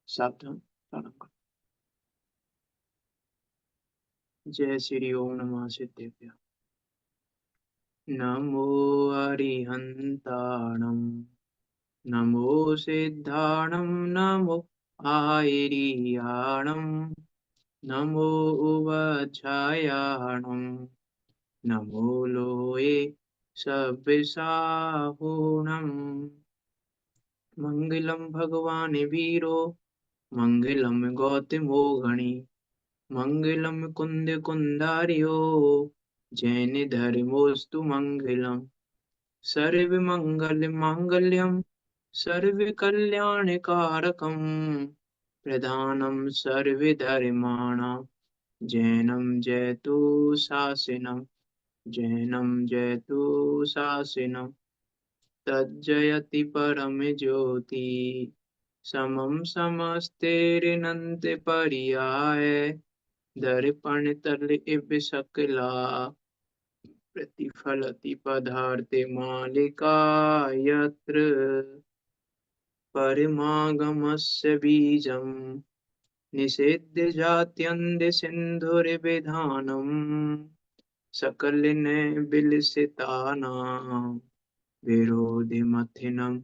सावधान प्रारंभ करो। जय श्री ओम नमः सिद्धेभ्य। नमो अरिहन्ताणं नमो सिद्धाणं नमो आयर्याणं नमो उवच्छायाणं नमो लोये सव्यसाहुणम्। मङ्गलं भगवान् वीरो मङ्गलं गौतमो गणी मङ्गलं कुन्दकुन्दार्यो जैन धर्मोऽस्तु मङ्गलम्। सर्वमङ्गलमाङ्गल्यं सर्वकल्याणकारकं प्रधानं सर्वधर्माणां जैनं जयतु शासनं जैनं जयतु शासनं तज्जयति परमज्योति समं समस्तेरनन्तपर्याय दर्पणतल इव सकला प्रतिफलति पदार्थे मालिका यत्र परमागमस्य बीजं निषेध्य जात्यन्त्यसिन्धुर्विधानम् सकलनिर्बिलसितानां विरोधिमथिनं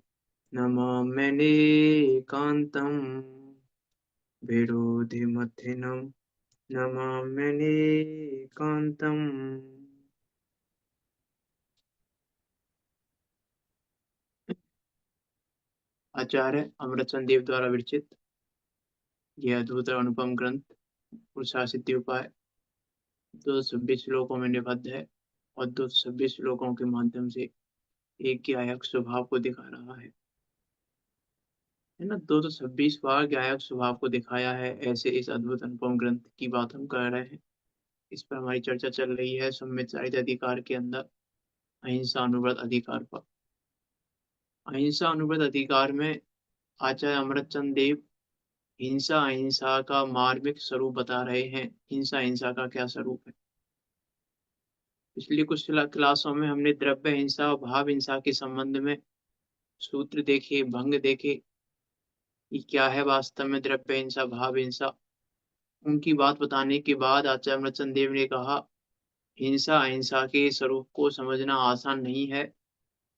नमाम्यनेकान्तम् विरोधिमथिनं नमाम्यनेकान्तम्। आचार्य अमृतचंद देव द्वारा विरचित यह अद्भुत और अनुपम ग्रंथ पुरुषासिद्धि उपाय 226 श्लोकों में निबद्ध है और 226 श्लोकों के माध्यम से एक गायक स्वभाव को दिखा रहा है ना। 226 बार गायक स्वभाव को दिखाया है। ऐसे इस अद्भुत अनुपम ग्रंथ की बात हम कर रहे हैं। इस पर हमारी चर्चा चल रही है सम्यक चारित्र अधिकार के अंदर अहिंसा अनुव्रत अधिकार पर। अहिंसा अनुव्रत अधिकार में आचार्य अमृतचंद देव हिंसा अहिंसा का मार्मिक स्वरूप बता रहे हैं। हिंसा अहिंसा का क्या स्वरूप है। पिछली कुछ क्लासों में हमने द्रव्य हिंसा और भाव हिंसा के संबंध में सूत्र देखे, भंग देखे कि क्या है वास्तव में द्रव्य हिंसा, भाव हिंसा। उनकी बात बताने के बाद आचार्य अमृतचंद देव ने कहा हिंसा अहिंसा के स्वरूप को समझना आसान नहीं है,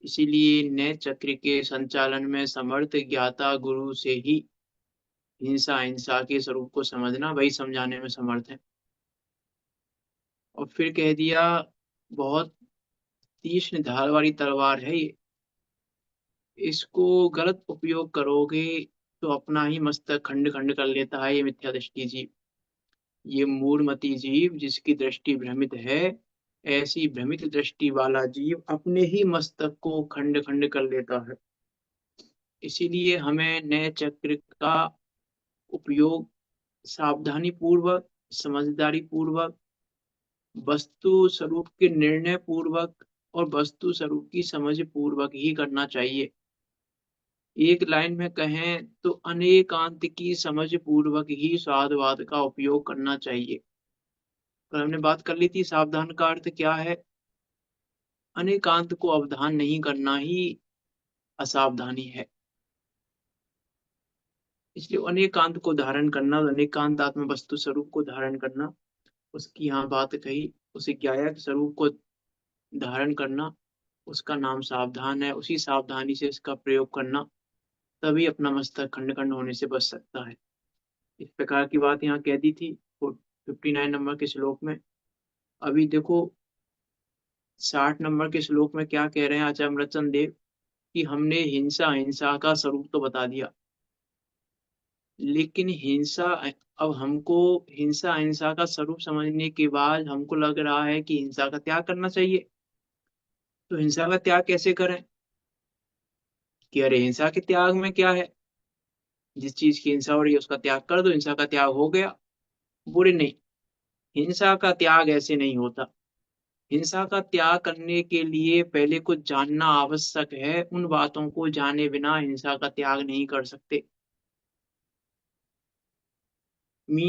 इसीलिए नए चक्र के संचालन में समर्थ ज्ञाता गुरु से ही हिंसा अहिंसा के स्वरूप को समझना, वही समझाने में समर्थ है। और फिर कह दिया बहुत तीक्ष्ण धार वाली तलवार है ये, इसको गलत उपयोग करोगे तो अपना ही मस्तक खंड खंड कर लेता है ये मिथ्या दृष्टि जीव। ये मूढ़मती जीव जिसकी दृष्टि भ्रमित है, ऐसी भ्रमित दृष्टि वाला जीव अपने ही मस्तक को खंड खंड कर लेता है। इसीलिए हमें नए चक्र का उपयोग सावधानी पूर्वक, समझदारी पूर्वक, वस्तु स्वरूप के निर्णय पूर्वक और वस्तु स्वरूप की समझ पूर्वक ही करना चाहिए। एक लाइन में कहें तो अनेकांत की समझ पूर्वक ही साधुवाद का उपयोग करना चाहिए। तो हमने बात कर ली थी सावधान का अर्थ क्या है। अनेकांत को अवधान नहीं करना ही असावधानी है। इसलिए अनेकांत को धारण करना, अनेकांत आत्म वस्तु स्वरूप को धारण करना, उसकी यहाँ बात कही, उसी ज्ञायक स्वरूप को धारण करना, उसका नाम सावधान है। उसी सावधानी से इसका प्रयोग करना, तभी अपना मस्तक खंड खंड होने से बच सकता है। इस प्रकार की बात यहाँ कह दी थी 59 नंबर के श्लोक में। अभी देखो 60 नंबर के श्लोक में क्या कह रहे हैं आचार्य अमृतचंद देव कि हमने हिंसा अहिंसा का स्वरूप तो बता दिया, लेकिन हिंसा, अब हमको हिंसा अहिंसा का स्वरूप समझने के बाद हमको लग रहा है कि हिंसा का त्याग करना चाहिए। तो हिंसा का त्याग कैसे करें कि अरे हिंसा के त्याग में क्या है, जिस चीज की हिंसा हो रही है उसका त्याग कर दो, हिंसा का त्याग हो गया। बुरे नहीं, हिंसा का त्याग ऐसे नहीं होता। हिंसा का त्याग करने के लिए पहले कुछ जानना आवश्यक है। उन बातों को जाने बिना हिंसा का त्याग नहीं कर सकते।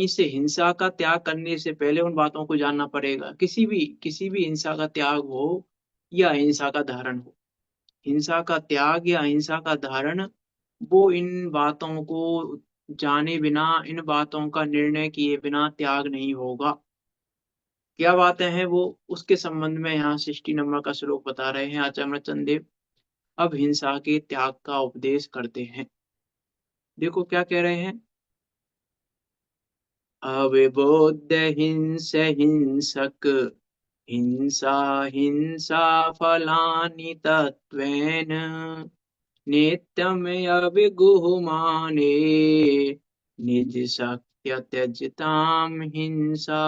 से हिंसा का त्याग करने से पहले उन बातों को जानना पड़ेगा। किसी भी हिंसा का त्याग हो या अहिंसा का धारण हो, हिंसा का त्याग या अहिंसा का धारण, वो इन बातों को जाने बिना, इन बातों का निर्णय किए बिना त्याग नहीं होगा। क्या बातें हैं वो, उसके संबंध में यहाँ 60 नंबर का श्लोक बता रहे हैं आचार्य अमृतचंद देव। अब हिंसा के त्याग का उपदेश करते हैं। देखो क्या कह रहे हैं। अविबोध्य हिंसक हिंसा हिंसा फलानि तत्त्वेन नित्यमभिगुह्यमाने निजशक्त्या त्यजतां हिंसा।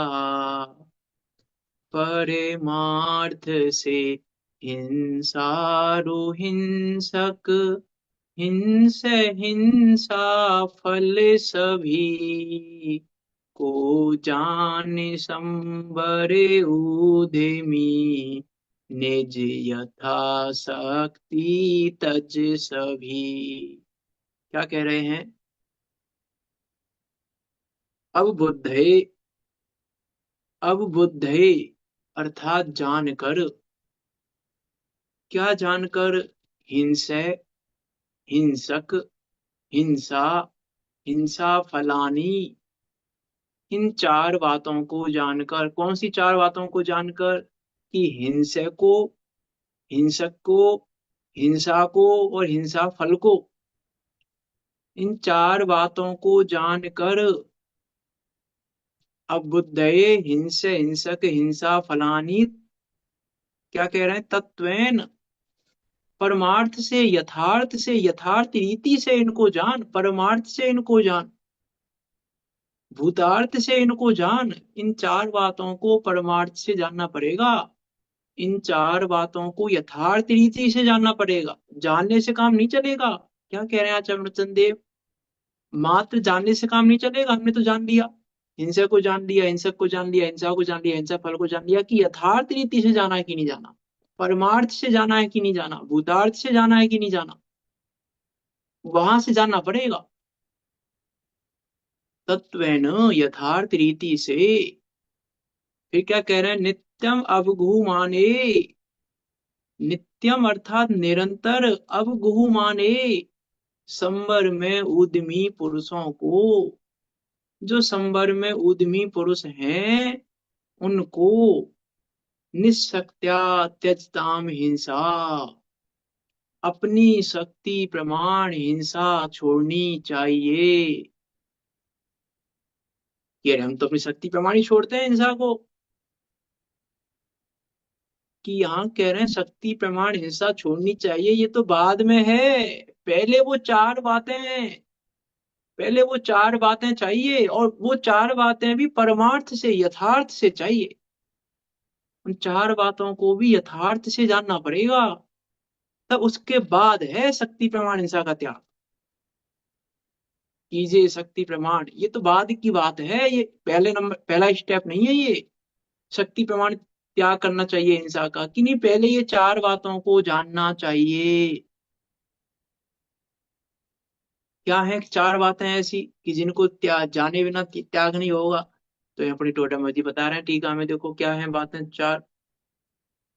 परमार्थ से हिंसारुहिंसक हिंसा फल सभी को जान संबरे उद्यमी निज यथा शक्ति तज सभी। क्या कह रहे हैं। अब बुद्धे अर्थात जानकर। क्या जानकर। हिंसा हिंसक हिंसा हिंसा फलानी। इन चार बातों को जानकर। कौन सी चार बातों को जानकर। कि हिंसक को हिंसा को और हिंसा फल को। इन चार बातों को जानकर। अब बुद्धये हिंसक हिंसा फलानी। क्या कह रहे हैं। तत्वेन परमार्थ से यथार्थ रीति से इनको जान। परमार्थ से इनको जान, भूतार्थ से इनको जान। इन चार बातों को परमार्थ से जानना पड़ेगा। इन चार बातों को यथार्थ रीति से जानना पड़ेगा। जानने से काम नहीं चलेगा। क्या कह रहे हैं आचार्य अमृतचंद देव। मात्र जानने से काम नहीं चलेगा। हमने तो जान लिया, हिंसा को जान लिया, हिंसक को जान लिया, हिंसा को जान लिया, हिंसा फल को जान लिया। कि यथार्थ रीति से जाना है कि नहीं जाना, परमार्थ से जाना है कि नहीं जाना, भूतार्थ से जाना है कि नहीं जाना, वहां से जानना पड़ेगा। तत्वेन यथार्थ रीति से। फिर क्या कह रहे हैं। नित्यम अवगुह्यमाने। नित्यम अर्थात निरंतर, अवगुह्यमाने संबर में उद्यमी पुरुषों को। जो संबर में उद्यमी पुरुष हैं उनको निशक्त्या त्यजताम हिंसा। अपनी शक्ति प्रमाण हिंसा छोड़नी चाहिए। ये हम तो अपनी शक्ति प्रमाण ही छोड़ते हैं हिंसा को। कि यहाँ कह रहे हैं शक्ति प्रमाण हिंसा छोड़नी चाहिए, ये तो बाद में है। पहले वो चार बातें हैं, पहले वो चार बातें चाहिए। और वो चार बातें भी परमार्थ से यथार्थ से चाहिए। उन चार बातों को भी यथार्थ से जानना पड़ेगा। तब उसके बाद है शक्ति प्रमाण हिंसा का त्याग। कीजिए शक्ति प्रमाण, ये तो बाद की बात है। ये पहले नंबर, पहला स्टेप नहीं है ये। शक्ति प्रमाण त्याग करना चाहिए हिंसा का कि नहीं, पहले ये चार बातों को जानना चाहिए। क्या है चार बातें ऐसी कि जिनको त्याग, जाने बिना त्याग नहीं होगा। तो ये अपनी टोटमजी बता रहे हैं टीका में। देखो क्या है बातें चार।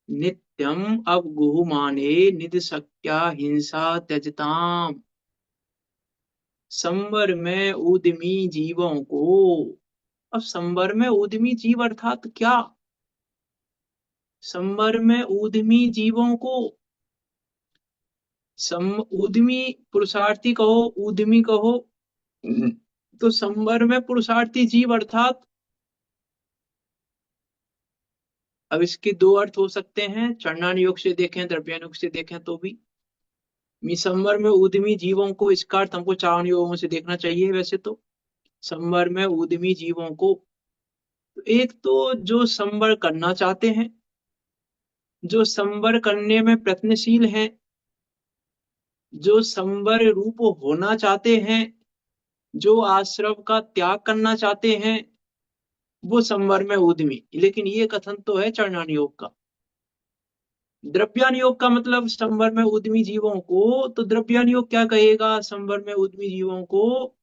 नित्यम अवगुह्यमाने निध शक्त्या हिंसा त्यजताम। संवर में उद्यमी जीवों को। अब संवर में उद्यमी जीव अर्थात क्या। संवर में उद्यमी जीवों को। उद्यमी पुरुषार्थी कहो, उद्यमी कहो। तो संवर में पुरुषार्थी जीव अर्थात। अब इसके दो अर्थ हो सकते हैं, चरणान योग से देखें, द्रव्यान योग से देखें तो भी। संवर में उद्यमी जीवों को, इसका अर्थ हमको चारण योगों से देखना चाहिए वैसे तो। संवर में उद्यमी जीवों को, एक तो जो संवर करना चाहते हैं, जो संवर करने में प्रयत्नशील हैं, जो संवर रूप होना चाहते हैं, जो आश्रव का त्याग करना चाहते हैं, वो संवर में उद्यमी। लेकिन ये कथन तो है चरणान योग का। द्रव्यान योग का मतलब संवर में उद्यमी जीवों को। तो द्रव्यान योग क्या कहेगा संवर में उद्यमी जीवों को।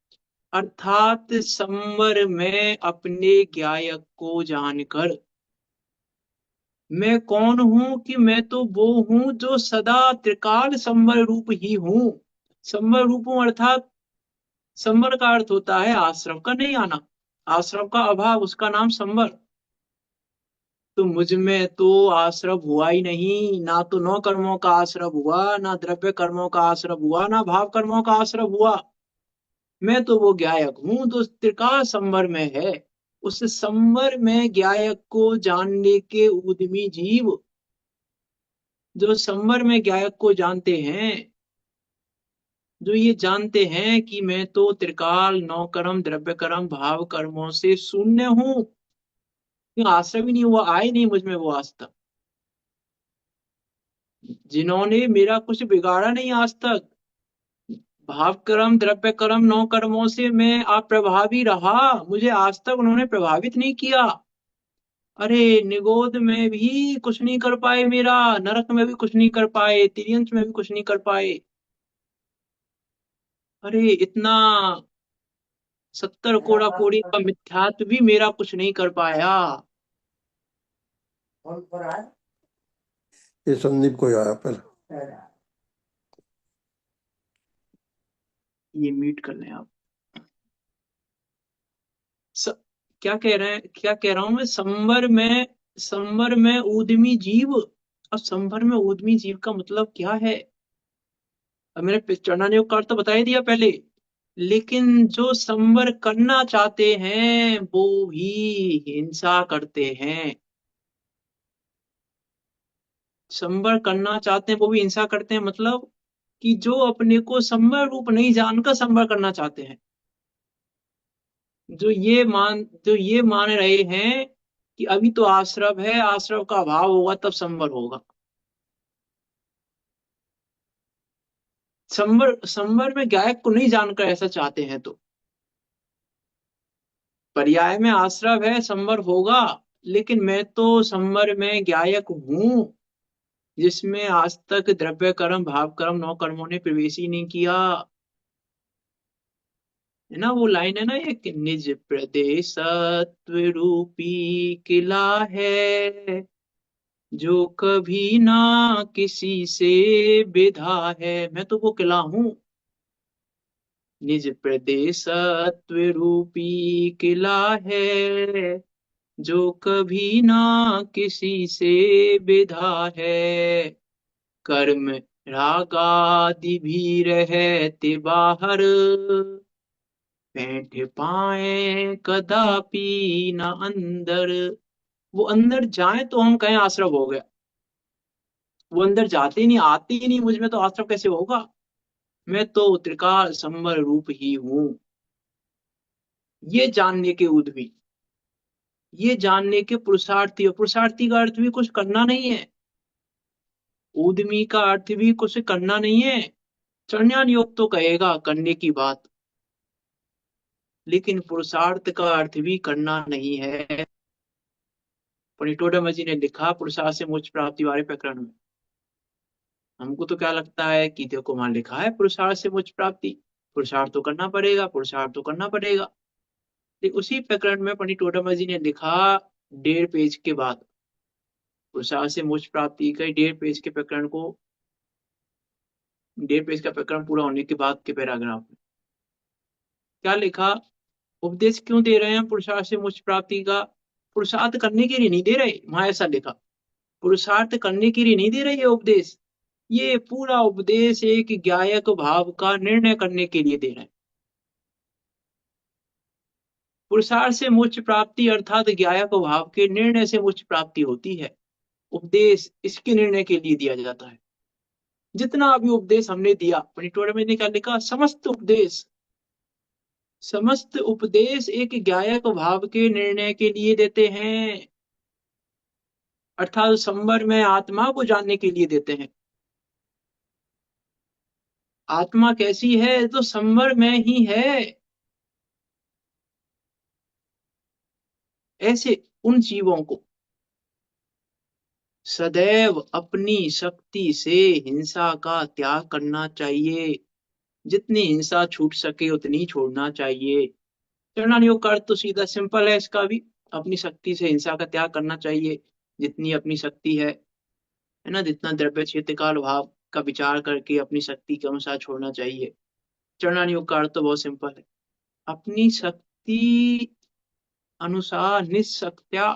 अर्थात संवर में अपने ज्ञायक को जानकर। मैं कौन हूं कि मैं तो वो हूं जो सदा त्रिकाल संवर रूप ही हूं। संवर रूप हूं अर्थात संवर का अर्थ होता है आश्रम का नहीं आना, आश्रम का अभाव, उसका नाम संवर। तो मुझ में तो आश्रव हुआ ही नहीं, ना तो नौ कर्मों का आश्रव हुआ, ना द्रव्य कर्मों का आश्रव हुआ, ना भाव कर्मों का आश्रव हुआ। मैं तो वो ज्ञायक हूँ जो त्रिकाल संवर में है। उस संवर में ज्ञायक को जानने के उद्यमी जीव, जो संवर में ज्ञायक को जानते हैं, जो ये जानते हैं कि मैं तो त्रिकाल नौ कर्म द्रव्य कर्म भाव कर्मों से शून्य हूँ, आश्रव ही नहीं हुआ, आए नहीं मुझ में वो आज तक, जिन्होंने मेरा कुछ बिगाड़ा नहीं आज तक। भाव कर्म द्रव्य कर्म नौ कर्मों से मैं अप्रभावी रहा, मुझे आज तक उन्होंने प्रभावित नहीं किया। अरे निगोद में भी कुछ नहीं कर पाए मेरा, नरक में भी कुछ नहीं कर पाए, तिर्यंत में भी कुछ नहीं कर पाए। अरे इतना 70 कोड़ा का मिथ्यात्व भी मेरा कुछ नहीं कर पाया। ये संदीप को आया पहले। ये म्यूट कर लें आप। स, क्या कह रहे हैं, क्या कह रहा हूं मैं, संवर में उद्यमी जीव। अब संवर में उद्यमी जीव का मतलब क्या है? अब मैंने चरणानुयोग का अर्थ तो बता ही दिया पहले, लेकिन जो संवर करना चाहते हैं वो भी हिंसा करते हैं। संवर करना चाहते हैं वो भी हिंसा करते हैं, मतलब कि जो अपने को संवर रूप नहीं जानकर संवर करना चाहते हैं, जो ये मान रहे हैं कि अभी तो आश्रव है, आश्रव का अभाव होगा तब संवर होगा। संवर में गायक को नहीं जानकर ऐसा चाहते हैं तो पर्याय में आश्रव है संवर होगा, लेकिन मैं तो संवर में गायक हूं जिसमें आज तक द्रव्य कर्म भाव कर्म नौ कर्मों ने प्रवेश ही नहीं किया। है ना वो लाइन, है ना, एक निज प्रदेशत्व रूपी किला है जो कभी ना किसी से बिधा है। मैं तो वो किला हूं, निज प्रदेशत्व रूपी किला है जो कभी ना किसी से बिधा है। कर्म रागादि भी रहते बाहर, बैठ पाए कदापि न अंदर। वो अंदर जाए तो हम कहें आश्रव हो गया, वो अंदर जाते ही नहीं, आते ही नहीं, मुझ में तो आश्रव कैसे होगा? मैं तो त्रिकाल संवर रूप ही हूं। ये जानने के उद्यमी, ये जानने के पुरुषार्थी, और पुरुषार्थी का अर्थ भी कुछ करना नहीं है, उद्यमी का अर्थ भी कुछ करना नहीं है। चरण्यान योग तो कहेगा करने की बात, लेकिन पुरुषार्थ का अर्थ भी करना नहीं है। परिटोडम जी ने लिखा पुरुषार्थ से मोक्ष प्राप्ति वाले प्रकरण में। हमको तो क्या लगता है कि देखो वहां लिखा है पुरुषार्थ से मोक्ष प्राप्ति, पुरुषार्थ तो करना पड़ेगा, पुरुषार्थ तो करना पड़ेगा। लेकिन उसी प्रकरण में पंडित जी ने लिखा 1.5 पेज के बाद, पुरुषार्थ से मोक्ष प्राप्ति का 1.5 पेज के प्रकरण को, 1.5 पेज का प्रकरण पूरा होने के बाद के पैराग्राफ में क्या लिखा? उपदेश क्यों दे रहे हैं पुरुषार्थ से मोक्ष प्राप्ति का? पुरुषार्थ करने के लिए नहीं दे रहे, वहां ऐसा लिखा, पुरुषार्थ करने के लिए नहीं दे रहे ये उपदेश। ये पूरा उपदेश एक ज्ञायक भाव का निर्णय करने के लिए दे रहे हैं। पुरुषार्थ से मोक्ष प्राप्ति अर्थात ज्ञायक भाव के निर्णय से मोक्ष प्राप्ति होती है। उपदेश इसके निर्णय के लिए दिया जाता है। जितना अभी उपदेश हमने दिया, परिटोड़ में ने क्या लिखा? समस्त उपदेश एक ज्ञायक भाव के निर्णय के लिए देते हैं, अर्थात संवर में आत्मा को जानने के लिए देते हैं। आत्मा कैसी है? तो संवर में ही है। ऐसे उन जीवों को सदैव अपनी शक्ति से हिंसा का त्याग करना चाहिए, जितनी हिंसा छूट सके उतनी छोड़ना चाहिए। चरणान योग का अर्थ तो सीधा सिंपल है इसका भी, अपनी शक्ति से हिंसा का त्याग करना चाहिए, जितनी अपनी शक्ति है ना, जितना द्रव्य क्षेत्र काल भाव का विचार करके अपनी शक्ति के अनुसार छोड़ना चाहिए। चरणान योग का अर्थ तो बहुत सिंपल है, अपनी शक्ति अनुसार निस्सत्या।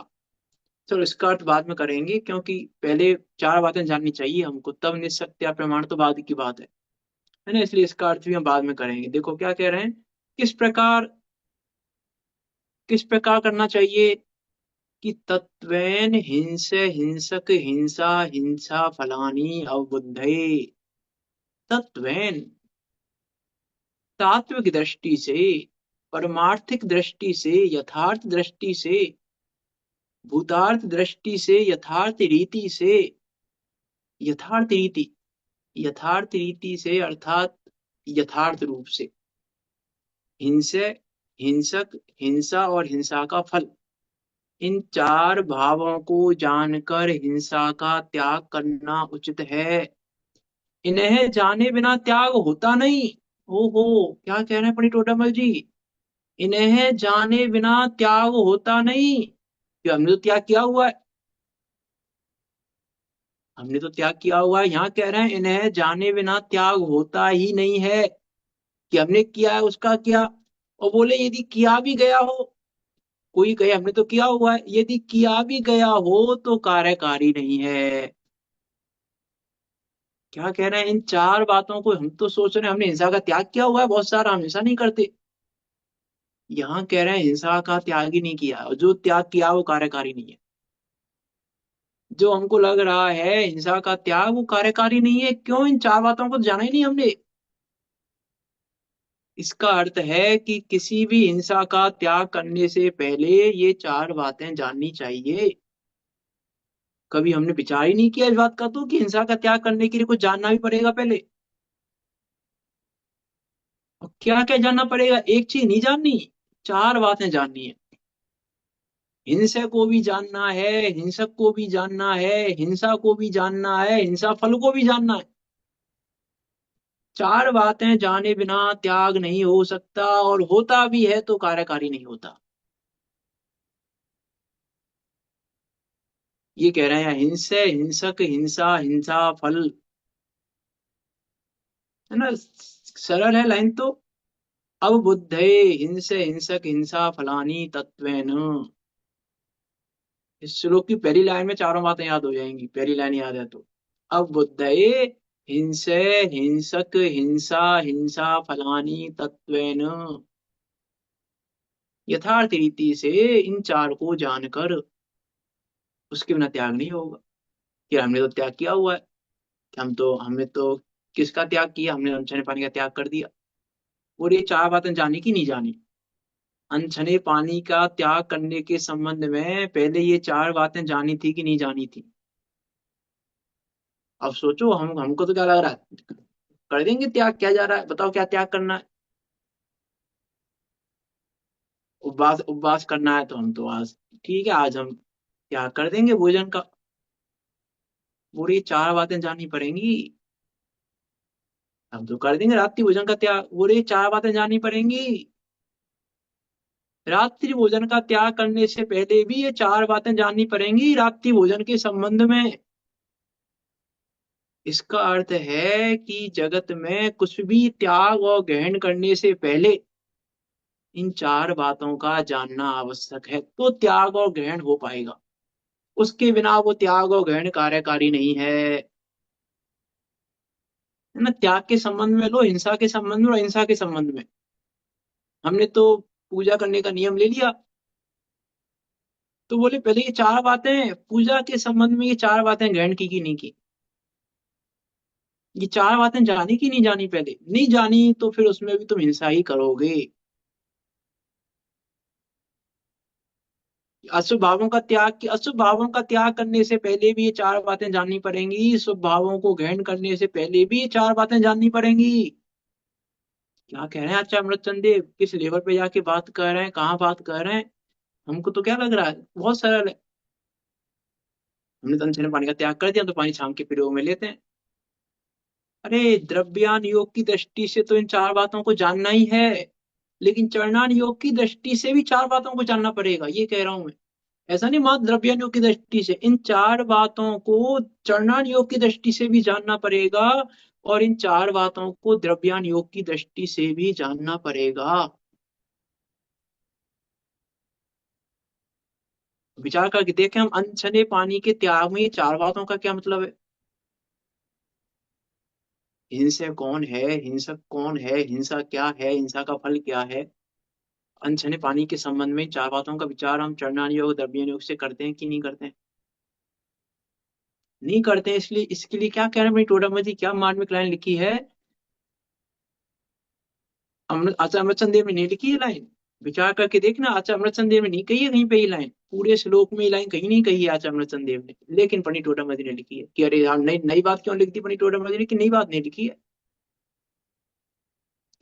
चलो इसका अर्थ बाद में करेंगे, क्योंकि पहले चार बातें जाननी चाहिए हमको, तब निस्सत्या प्रमाण तो बाद की बात है ना, इसलिए इसका अर्थ भी हम बाद में करेंगे। देखो क्या कह रहे हैं, किस प्रकार, किस प्रकार करना चाहिए कि तत्वेन हिंसे हिंसक हिंसा हिंसा फलानी अवबुद्धये। तत्वेन तात्विक दृष्टि से, परमार्थिक दृष्टि से, यथार्थ दृष्टि से, भूतार्थ दृष्टि से, यथार्थ रीति से, यथार्थ रीति, यथार्थ रीति से अर्थात यथार्थ रूप से, हिंसे, हिंसक, हिंसा और हिंसा का फल, इन चार भावों को जानकर हिंसा का त्याग करना उचित है। इन्हें जाने बिना त्याग होता नहीं। हो, क्या कह रहे हैं पंडित टोटामल जी, इन्हें जाने बिना त्याग होता नहीं, कि हमने तो त्याग किया हुआ है, हमने तो त्याग किया हुआ है। यहाँ कह रहे हैं इन्हें जाने बिना त्याग होता ही नहीं है, कि हमने किया है उसका क्या। और बोले यदि किया भी गया हो, कोई कहे हमने तो किया हुआ है, यदि किया भी गया हो तो कार्यकारी नहीं है। क्या कह रहे हैं, इन चार बातों को हम तो सोच रहे हैं हमने हिंसा का त्याग किया हुआ है बहुत सारा, हम हिंसा नहीं करते। यहाँ कह रहे हैं हिंसा का त्याग ही नहीं किया, और जो त्याग किया वो कार्यकारी नहीं है। जो हमको लग रहा है हिंसा का त्याग वो कार्यकारी नहीं है, क्यों, इन चार बातों को जाना ही नहीं हमने। इसका अर्थ है कि किसी भी हिंसा का त्याग करने से पहले ये चार बातें जाननी चाहिए। कभी हमने विचार ही नहीं किया इस बात का तो, कि हिंसा का त्याग करने के लिए कुछ जानना भी पड़ेगा पहले। और क्या क्या जानना पड़ेगा, एक चीज नहीं जाननी, चार बातें जाननी है। हिंसा को भी जानना है, हिंसक को भी जानना है, हिंसा को भी जानना है, हिंसा फल को भी जानना है। चार बातें जाने बिना त्याग नहीं हो सकता, और होता भी है तो कार्यकारी नहीं होता। ये कह रहे हैं हिंसे हिंसक हिंसा हिंसा फल, है ना, सरल है लाइन तो। अब बुद्धे हिंसे हिंसक हिंसा फलानी तत्वेन, इस श्लोक की पहली लाइन में चारों बातें याद हो जाएंगी, पहली लाइन याद है तो। अब बुद्धये हिंसे हिंसक हिंसा हिंसा फलानी तत्वेन, यथार्थ रीति से इन चार को जानकर उसके बिना त्याग नहीं होगा। कि हमने तो त्याग किया हुआ है, कि हमने तो किसका त्याग किया, हमने अनछने पानी का त्याग कर दिया। और ये चार बातें जानी कि नहीं जानी, अनछने पानी का त्याग करने के संबंध में पहले ये चार बातें जानी थी कि नहीं जानी थी। अब सोचो, हम हमको तो क्या लग रहा है, कर देंगे त्याग, क्या जा रहा है, बताओ क्या त्याग करना है। उपवास, उपवास करना है तो हम तो आज, ठीक है आज हम त्याग कर देंगे भोजन का। और ये चार बातें जाननी पड़ेंगी, हम तो कर देंगे रात्रि भोजन का त्याग, और ये चार बातें जाननी पड़ेंगी। रात्रि भोजन का त्याग करने से पहले भी ये चार बातें जाननी पड़ेंगी रात्रि भोजन के संबंध में। इसका अर्थ है कि जगत में कुछ भी त्याग और ग्रहण करने से पहले इन चार बातों का जानना आवश्यक है, तो त्याग और ग्रहण हो पाएगा। उसके बिना वो त्याग और ग्रहण कार्यकारी नहीं है। है ना, त्याग के संबंध में लो, हिंसा के संबंध में और अहिंसा के संबंध में। हमने तो पूजा करने का नियम ले लिया, तो बोले पहले ये चार बातें पूजा के संबंध में, ये चार बातें ग्रहण की कि नहीं की, ये चार बातें जानी कि नहीं जानी, पहले नहीं जानी तो फिर उसमें भी तुम हिंसा ही करोगे। अशुभ भावों का त्याग, अशुभ भावों का त्याग करने से पहले भी ये चार बातें जाननी पड़ेंगी, शुभ भावों को ग्रहण करने से पहले भी ये चार बातें जाननी पड़ेंगी। क्या कह रहे हैं आचार्य अमृतचंद देव, किस लेवल पे जाके बात कर रहे हैं, कहाँ बात कर रहे हैं। हमको तो क्या लग रहा है बहुत सरल है, हमने तो अनछने पानी का त्याग कर दिया तो पानी शाम के प्रयोग में लेते हैं। अरे द्रव्यान योग की दृष्टि से तो इन चार बातों को जानना ही है, लेकिन चरणान योग की दृष्टि से भी चार बातों को जानना पड़ेगा, ये कह रहा हूं मैं। ऐसा नहीं मात्र द्रव्यान योग की दृष्टि से, इन चार बातों को चरणान योग की दृष्टि से भी जानना पड़ेगा। और इन चार बातों को द्रव्यान योग की दृष्टि से भी जानना पड़ेगा। विचार करके देखें हम, अनछने पानी के त्याग में ये चार बातों का क्या मतलब है? हिंसा कौन है, हिंसक कौन है, हिंसा क्या है, हिंसा का फल क्या है? अनछने पानी के संबंध में चार बातों का विचार हम चरणान योग द्रव्यान योग से करते हैं कि नहीं करते हैं? नहीं करते हैं। इसलिए इसके लिए क्या कह रहे हैं भाई टोडामल जी, क्या मार्मिक लाइन लिखी है? आचार्य अमृतचंद देव ने नहीं लिखी है लाइन। विचार करके देखना, आचार्य अमृतचंद देव ने नहीं कही है कहीं पे ये लाइन, पूरे श्लोक में ये लाइन कहीं नहीं कही है आचार्य अमृतचंद देव ने, लेकिन पंडित टोडामल जी ने लिखी है। कि अरे यार नई नई बात क्यों लिख दी पंडित टोडामल जी ने, कि नई बात नहीं लिखी है।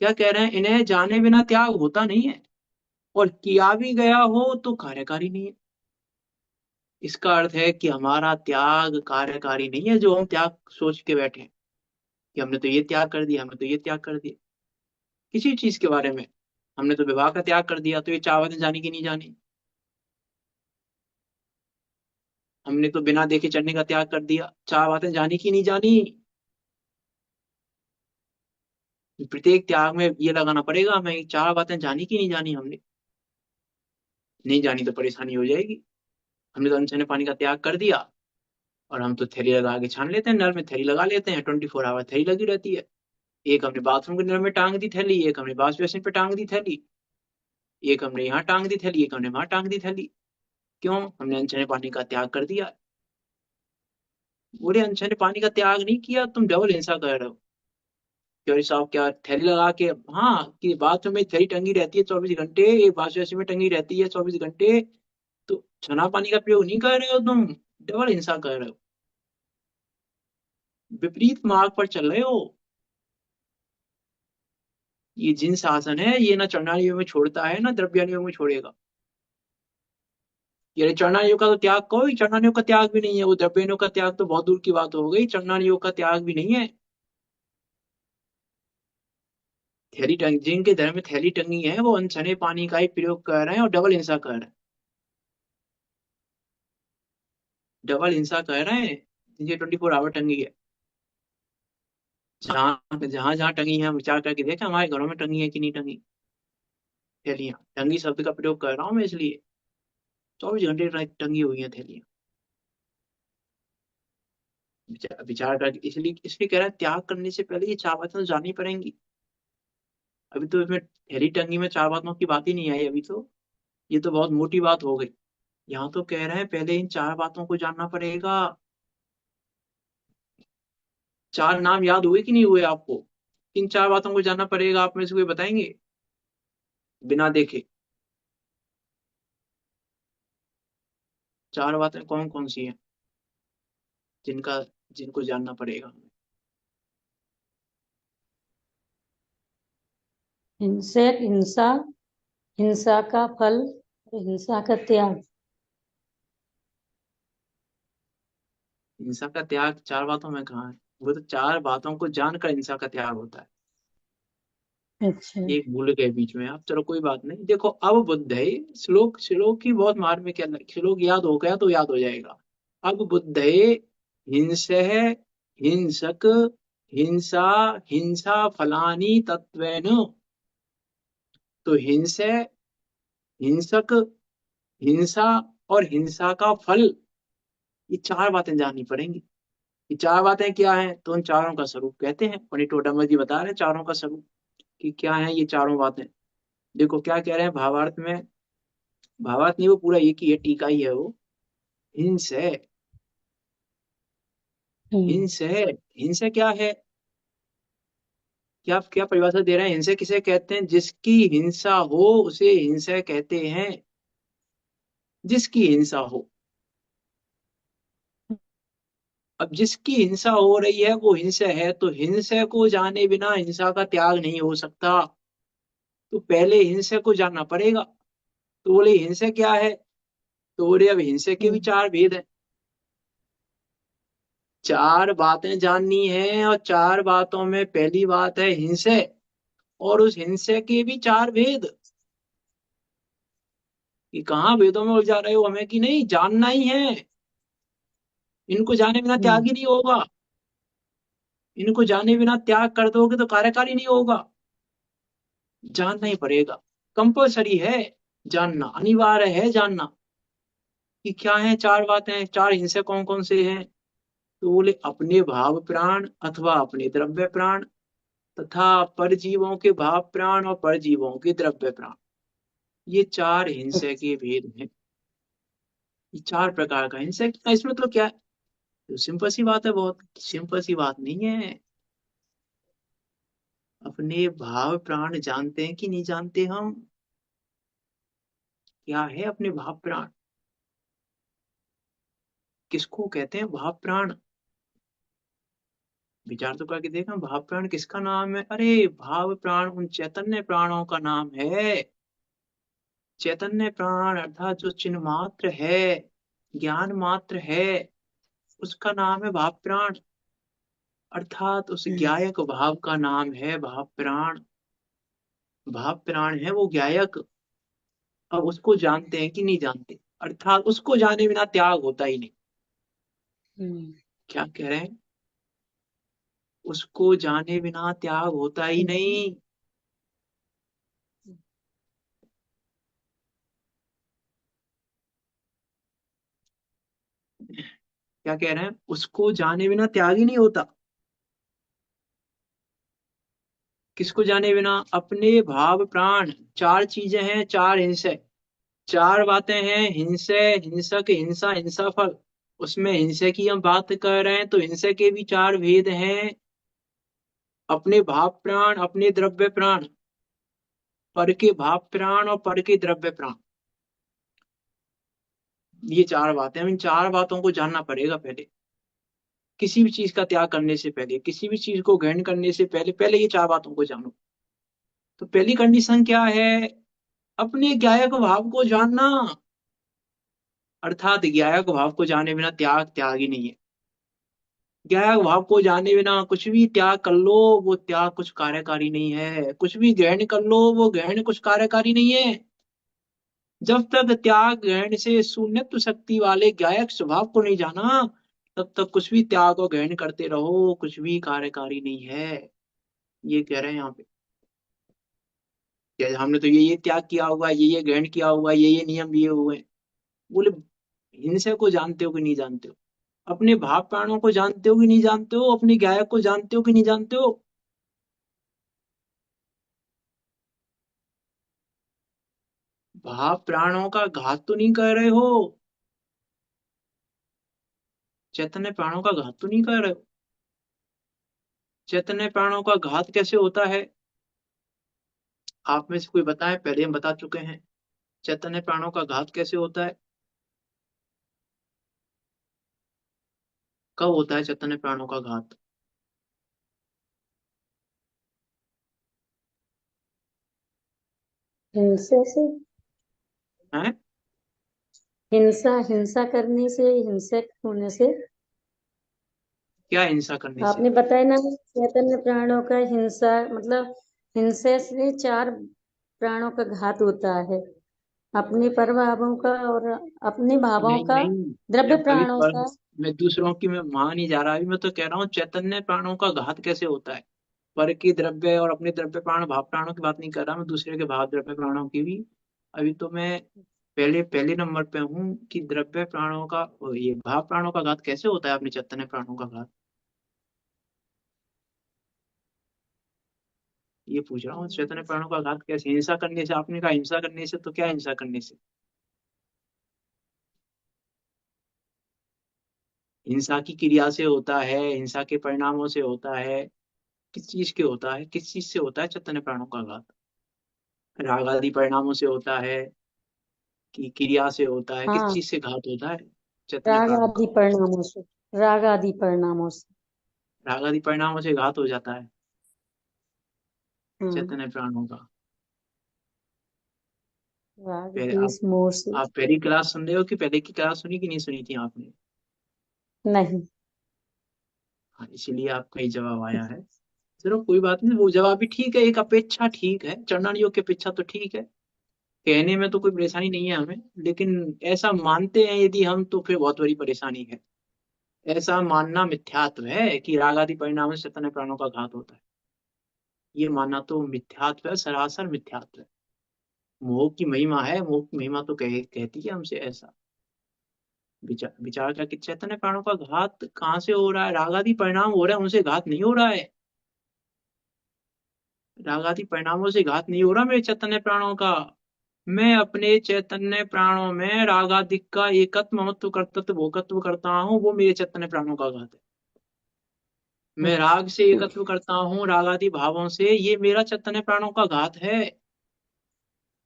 क्या कह रहे हैं, इन्हें जाने बिना त्याग होता नहीं है, और किया भी गया हो तो कार्यकारी नहीं है। इसका अर्थ है कि हमारा त्याग कार्यकारी नहीं है, जो हम त्याग सोच के बैठे हैं कि हमने तो ये त्याग कर दिया, हमने तो ये त्याग कर दिया। किसी चीज के बारे में, हमने तो विवाह का त्याग कर दिया, तो ये चाहत जानी कि नहीं जानी। हमने तो बिना देखे चढ़ने का त्याग कर दिया, चार बातें जानी की नहीं जानी। प्रत्येक त्याग में ये लगाना पड़ेगा हमें, चार बातें जानी की नहीं जानी। हमने नहीं जानी तो परेशानी हो जाएगी। हमने तो अनछने पानी का त्याग कर दिया, और हम तो थैली लगा के छान लेते हैं, नल में थैली लगा लेते हैं, 24 आवर थैली लगी रहती है। एक हमने बाथरूम के नल में टांग दी थैली, एक हमने वॉश बेसिन पे टांग दी थैली, एक हमने यहाँ टांग दी थैली, एक हमने वहां टांग दी थैली। क्यों? हमने अनछने पानी का त्याग कर दिया। बोले अनछने पानी का त्याग नहीं किया, तुम डबल हिंसा कर रहे हो। क्यों साहब, क्या थैली लगा के, हाँ कि बाथरूम में थैली टंगी रहती है 24 घंटे, एक वॉश बेसिन में टंगी रहती है 24 घंटे, तो छना पानी का प्रयोग नहीं कर रहे हो तुम, डबल हिंसा कर रहे हो, विपरीत मार्ग पर चल रहे हो। ये जिन शासन है, ये ना चरणारियों में छोड़ता है ना द्रव्यानियों में छोड़ेगा। ये चरणारियों का तो त्याग, कोई चरणारियों का त्याग भी नहीं है, वो द्रव्यानियों का त्याग तो बहुत दूर की बात हो गई, चरणारियों का त्याग भी नहीं है। थैली टंग, जिनके धर्म में थैली टंगी है वो अनछने पानी का ही प्रयोग कर रहे हैं और डबल हिंसा कर रहे हैं। डबल हिंसा कर रहे हैं, जिनकी 24 आवर टंगी है। जहां जहां जहां टंगी है, हम विचार करके देखें हमारे घरों में टंगी है कि नहीं टंगी थैलियां। टंगी शब्द का प्रयोग कर रहा हूं मैं इसलिए, 24 घंटे टंगी हुई है थैलियां। विचार करके, इसलिए इसलिए कह रहा है त्याग करने से पहले ये चार बातें तो जाननी पड़ेंगी। अभी तो इसमें थैली टंगी में चार बातों की बात ही नहीं आई अभी तो, ये तो बहुत मोटी बात हो गई। यहाँ तो कह रहे हैं पहले इन चार बातों को जानना पड़ेगा। चार नाम याद हुए कि नहीं हुए आपको? इन चार बातों को जानना पड़ेगा, आप में से कोई बताएंगे बिना देखे? चार बातें कौन कौन सी हैं जिनका, जिनको जानना पड़ेगा हमें? हिंसे हिंसा, हिंसा का फल और हिंसा का त्याग। हिंसा का त्याग चार बातों में कहाँ है? वो तो चार बातों को जानकर हिंसा का त्याग होता है। अच्छा। एक भूल गए बीच में आप, चलो कोई बात नहीं। देखो अब बुद्ध है, श्लोक श्लोक की बहुत मार में क्या, श्लोक याद हो गया तो याद हो जाएगा। अब बुद्ध है, हिंसे, हिंसक, हिंसा, हिंसा फलानी तत्वेन। तो हिंसे, हिंसक, हिंसा और हिंसा का फल, ये चार बातें जाननी पड़ेंगी। ये चार बातें क्या हैं, तो उन चारों का स्वरूप कहते हैं, पंडित टोडरमल जी बता रहे हैं चारों का स्वरूप कि क्या है ये चारों बातें। देखो क्या कह रहे हैं भावार्थ में, भावार्थ नहीं वो पूरा एक ही है, टीका ही है वो। हिंस है, हिंस है, हिंसा क्या है, क्या क्या परिभाषा दे रहे हैं? हिंसा किसे कहते हैं? जिसकी हिंसा हो उसे हिंसा कहते हैं, जिसकी हिंसा हो। अब जिसकी हिंसा हो रही है वो हिंसा है, तो हिंसा को जाने बिना हिंसा का त्याग नहीं हो सकता। तो पहले हिंसा को जानना पड़ेगा। तो बोले हिंसा क्या है, तो बोले अब हिंसा के भी चार भेद हैं। चार बातें जाननी है, और चार बातों में पहली बात है हिंसा, और उस हिंसा के भी चार भेद। कि कहाँ वेदों में उलझा रहे हो हमें, कि नहीं जानना ही है, इनको जाने बिना त्याग ही नहीं होगा। इनको जाने बिना त्याग कर दोगे तो कार्यकारी नहीं होगा, जानना ही पड़ेगा, कंपल्सरी है जानना, अनिवार्य है जानना कि क्या है चार बातें, चार हिंसे कौन कौन से हैं। तो बोले अपने भाव प्राण अथवा अपने द्रव्य प्राण तथा परजीवों के भाव प्राण और परजीवों के द्रव्य प्राण, ये चार हिंसे के भेद हैं। ये चार प्रकार का हिंसा, इसमें मतलब क्या है, तो सिंपल सी बात है, बहुत सिंपल सी बात नहीं है। अपने भाव प्राण जानते हैं कि नहीं जानते हम, क्या है अपने भाव प्राण, किसको कहते हैं भाव प्राण, विचार तो करके देखा भाव प्राण किसका नाम है। अरे भाव प्राण उन चैतन्य प्राणों का नाम है। चैतन्य प्राण अर्थात जो चिन्ह मात्र है, ज्ञान मात्र है, उसका नाम है भाव प्राण, अर्थात उस ज्ञायक भाव का नाम है भाव प्राण। भाव प्राण है वो ज्ञायक। अब उसको जानते हैं कि नहीं जानते, अर्थात उसको जाने बिना त्याग होता ही नहीं। क्या कह रहे हैं, उसको जाने बिना त्याग होता ही नहीं। क्या कह रहे हैं, उसको जाने बिना त्याग ही नहीं होता। किसको जाने बिना, अपने भाव प्राण, चार चीजें हैं, चार हिंसे, चार बातें हैं, हिंसे, हिंसक, हिंसा, हिंसा फल। उसमें हिंसे की हम बात कर रहे हैं तो हिंसे के भी चार भेद हैं, अपने भाव प्राण, अपने द्रव्य प्राण, पर के भाव प्राण और पर के द्रव्य प्राण। ये चार बातें, इन चार बातों को जानना पड़ेगा पहले, किसी भी चीज का त्याग करने से पहले, किसी भी चीज को ग्रहण करने से पहले, पहले ये चार बातों को जानो। तो पहली कंडीशन क्या है, अपने ज्ञायक भाव को जानना, अर्थात ज्ञायक भाव को जाने बिना त्याग त्याग ही नहीं है। ज्ञायक भाव को जाने बिना कुछ भी त्याग कर लो, वो त्याग कुछ कार्यकारी नहीं है, कुछ भी ग्रहण कर लो वो ग्रहण कुछ कार्यकारी नहीं है। जब तक त्याग ग्रहण से शून्यत्व शक्ति वाले ज्ञायक स्वभाव को नहीं जाना, तब तक कुछ भी त्याग और ग्रहण करते रहो, कुछ भी कार्यकारी नहीं है। ये कह रहे हैं यहाँ पे, क्या हमने तो ये त्याग किया हुआ, ये ग्रहण किया हुआ, ये नियम लिए हुए हैं। बोले हिंसे को जानते हो कि नहीं जानते हो, अपने भाव प्राणों को जानते हो कि नहीं जानते हो, अपने गायक को जानते हो कि नहीं जानते हो। भाव प्राणों का घात तो नहीं कर रहे हो, चैतन्य प्राणों का घात तो नहीं कर रहे हो। चैतन्य प्राणों का घात कैसे होता है, आप में से कोई बताए, पहले हम बता चुके हैं। चैतन्य प्राणों का घात कैसे होता है, कब होता है चैतन्य प्राणों का घात। हिंसा से, है हिंसा हिंसा करने से, हिंसक होने से। क्या हिंसा करने से, आपने बताया ना चैतन्य प्राणों का हिंसा मतलब हिंसा से चार प्राणों का घात होता है, अपने प्रभावों का और अपने भावों नहीं का, नहीं, द्रव्य मैं अभी प्राणों का। मैं दूसरों की मैं मान नहीं जा रहा, अभी मैं तो कह रहा हूँ चैतन्य प्राणों का घात कैसे होता है। पर की द्रव्य और अपने द्रव्य प्राण भाव प्राणों की बात नहीं कर रहा मैं, दूसरे के भाव द्रव्य प्राणों की भी। अभी तो मैं पहले पहले नंबर पे हूँ कि द्रव्य प्राणों का, ये भाव प्राणों का घात कैसे होता है अपने चैतन्य प्राणों का घात, ये पूछ रहा हूँ। चैतन्य प्राणों का घात कैसे, हिंसा करने से, आपने कहा हिंसा करने से, तो क्या हिंसा करने से, हिंसा की क्रिया से होता है, हिंसा के परिणामों से होता है, किस चीज के होता है, किस चीज से होता है चैतन्य प्राणों का घात, राग आदि परिणामों से होता है कि क्रिया से होता है, किस हाँ, चीज से घात होता है चैतन्य राग प्राणों का, आदि परिणामों से, राग आदि परिणामों से। राग आदि परिणामों से घात हो जाता है हाँ, चैतन्य प्राणों का। राग पहले द्वेष मोह से। आप पहली क्लास सुन रहे हो कि पहले की क्लास सुनी कि नहीं सुनी थी आपने। नहीं। हाँ, इसीलिए आपका ये जवाब आया है। चलो कोई बात नहीं, वो जवाब भी ठीक है, एक अपेक्षा ठीक है, चरणन योग की अपेक्षा तो ठीक है, कहने में तो कोई परेशानी नहीं है हमें, लेकिन ऐसा मानते हैं यदि हम तो फिर बहुत बड़ी परेशानी है। ऐसा मानना मिथ्यात्व है कि राग आदि परिणामों से चैतन्य प्राणों का घात होता है। ये मानना तो मिथ्यात्व है, सरासर मिथ्यात्व है। मोह की महिमा है, मोह की महिमा तो कहती है हमसे ऐसा। विचार का कि चैतन्य प्राणों का घात कहाँ से हो रहा है? राग आदि परिणाम हो रहे हैं, उनसे घात नहीं हो रहा है। राग आदि परिणामों से घात नहीं हो रहा मेरे चैतन्य प्राणों का। मैं अपने चैतन्य प्राणों में रागादि का एकत्व ममत्व कर्तृत्व भोगत्व करता हूँ, वो मेरे चैतन्य प्राणों का घात है। मैं राग से एकत्व करता हूँ रागादि भावों से, ये मेरा चैतन्य प्राणों का घात है।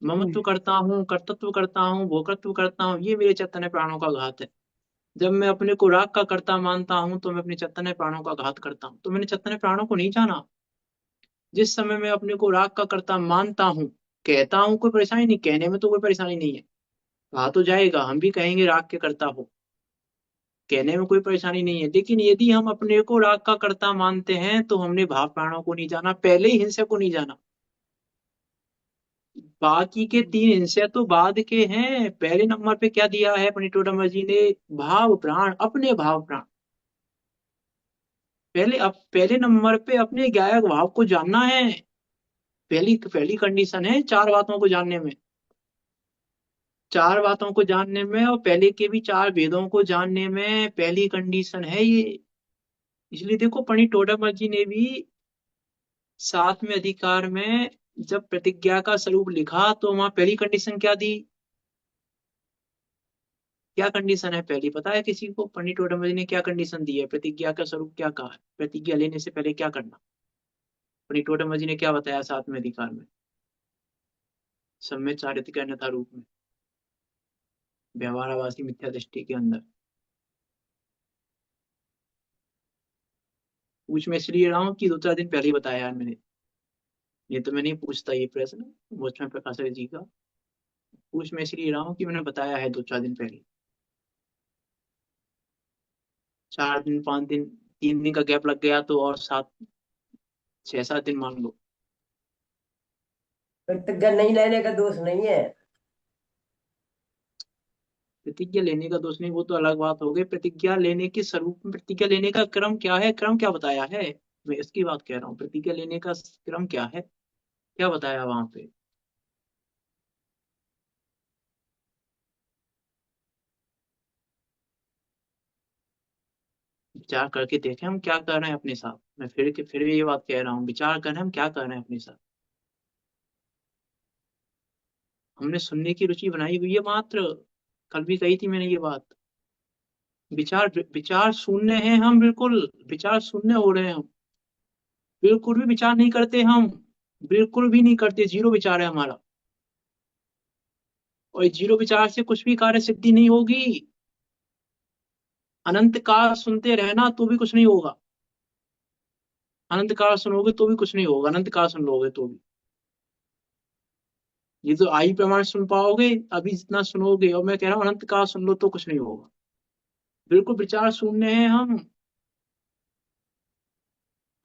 ममत्व करता हूँ, कर्तृत्व करता हूँ, भोगत्व करता हूँ, ये मेरे चैतन्य प्राणों का घात है। जब मैं अपने को राग का कर्ता मानता हूँ तो मैं अपने चैतन्य प्राणों का घात करता हूँ। तो मैंने चैतन्य प्राणों को नहीं जाना। जिस समय मैं अपने को राग का कर्ता मानता हूँ, कहता हूँ, कोई परेशानी नहीं, कहने में तो कोई परेशानी नहीं है, कहा तो जाएगा, हम भी कहेंगे राग के कर्ता हो, कहने में कोई परेशानी नहीं है। लेकिन यदि हम अपने को राग का कर्ता मानते हैं तो हमने भाव प्राणों को नहीं जाना, पहले ही हिंसा को नहीं जाना। बाकी के 3 हिंसा तो बाद के हैं। पहले नंबर पे क्या दिया है पनिटोडम जी ने? भाव प्राण, अपने भाव प्राण। पहले नंबर पे अपने गायक भाव को जानना है। पहली पहली कंडीशन है 4 बातों को जानने में। 4 बातों को जानने में और पहले के भी 4 भेदों को जानने में पहली कंडीशन है ये। इसलिए देखो पनिटोडम जी ने भी 7वें अधिकार में जब प्रतिज्ञा का स्वरूप लिखा तो वहां पहली कंडीशन क्या दी? क्या कंडीशन है पहली, पता है किसी को? पंडित टोडरमल ने क्या कंडीशन दी है? प्रतिज्ञा का स्वरूप क्या कहा है? प्रतिज्ञा लेने से पहले क्या करना? पंडित टोडरमल ने क्या बताया 7वें अधिकार में? सम्यक चारित्रिक अन्यथा रूप में, व्यवहाराभासी मिथ्या दृष्टि के अंदर। पूछ मैं इसलिए रहा हूँ कि 2-4 दिन पहले ही बताया यार मैंने। ये तो मैं नहीं पूछता ये प्रश्न वॉचमैन प्रकाशक जी का। पूछ मैं इसलिए रहा हूँ कि मैंने बताया है 2-4 दिन पहले। 4 दिन 5 दिन 3 दिन का गैप लग गया तो और 6-7 दिन मान लो। प्रतिज्ञा नहीं लेने का दोष नहीं है। प्रतिज्ञा लेने का दोष नहीं, वो तो अलग बात हो गई। प्रतिज्ञा लेने के स्वरूप में प्रतिज्ञा लेने का क्रम क्या है? क्रम क्या बताया है? मैं इसकी बात कह रहा हूँ, प्रतिज्ञा लेने का क्रम क्या है, क्या बताया वहां पे? विचार करके देखें हम क्या कर रहे हैं अपने साथ। मैं फिर भी ये बात कह रहा हूँ, विचार करें हम क्या कर रहे हैं अपने साथ। हमने सुनने की रुचि बनाई हुई है मात्र। कल भी कही थी मैंने ये बात। विचार विचार शून्य है हम, बिल्कुल विचार शून्य हो रहे हैं हम। बिल्कुल भी विचार नहीं करते हम, बिल्कुल भी नहीं करते। जीरो विचार है हमारा। और इस जीरो विचार से कुछ भी कार्य सिद्धि नहीं होगी। अनंत काल सुनते रहना तो भी कुछ नहीं होगा। अनंत काल सुनोगे तो भी कुछ नहीं होगा, अनंत काल सुन लोगे तो भी। ये तो आई प्रमाण सुन पाओगे अभी जितना सुनोगे, और मैं कह रहा हूँ अनंत काल सुन लो तो कुछ नहीं होगा। बिल्कुल विचार शून्य है हम।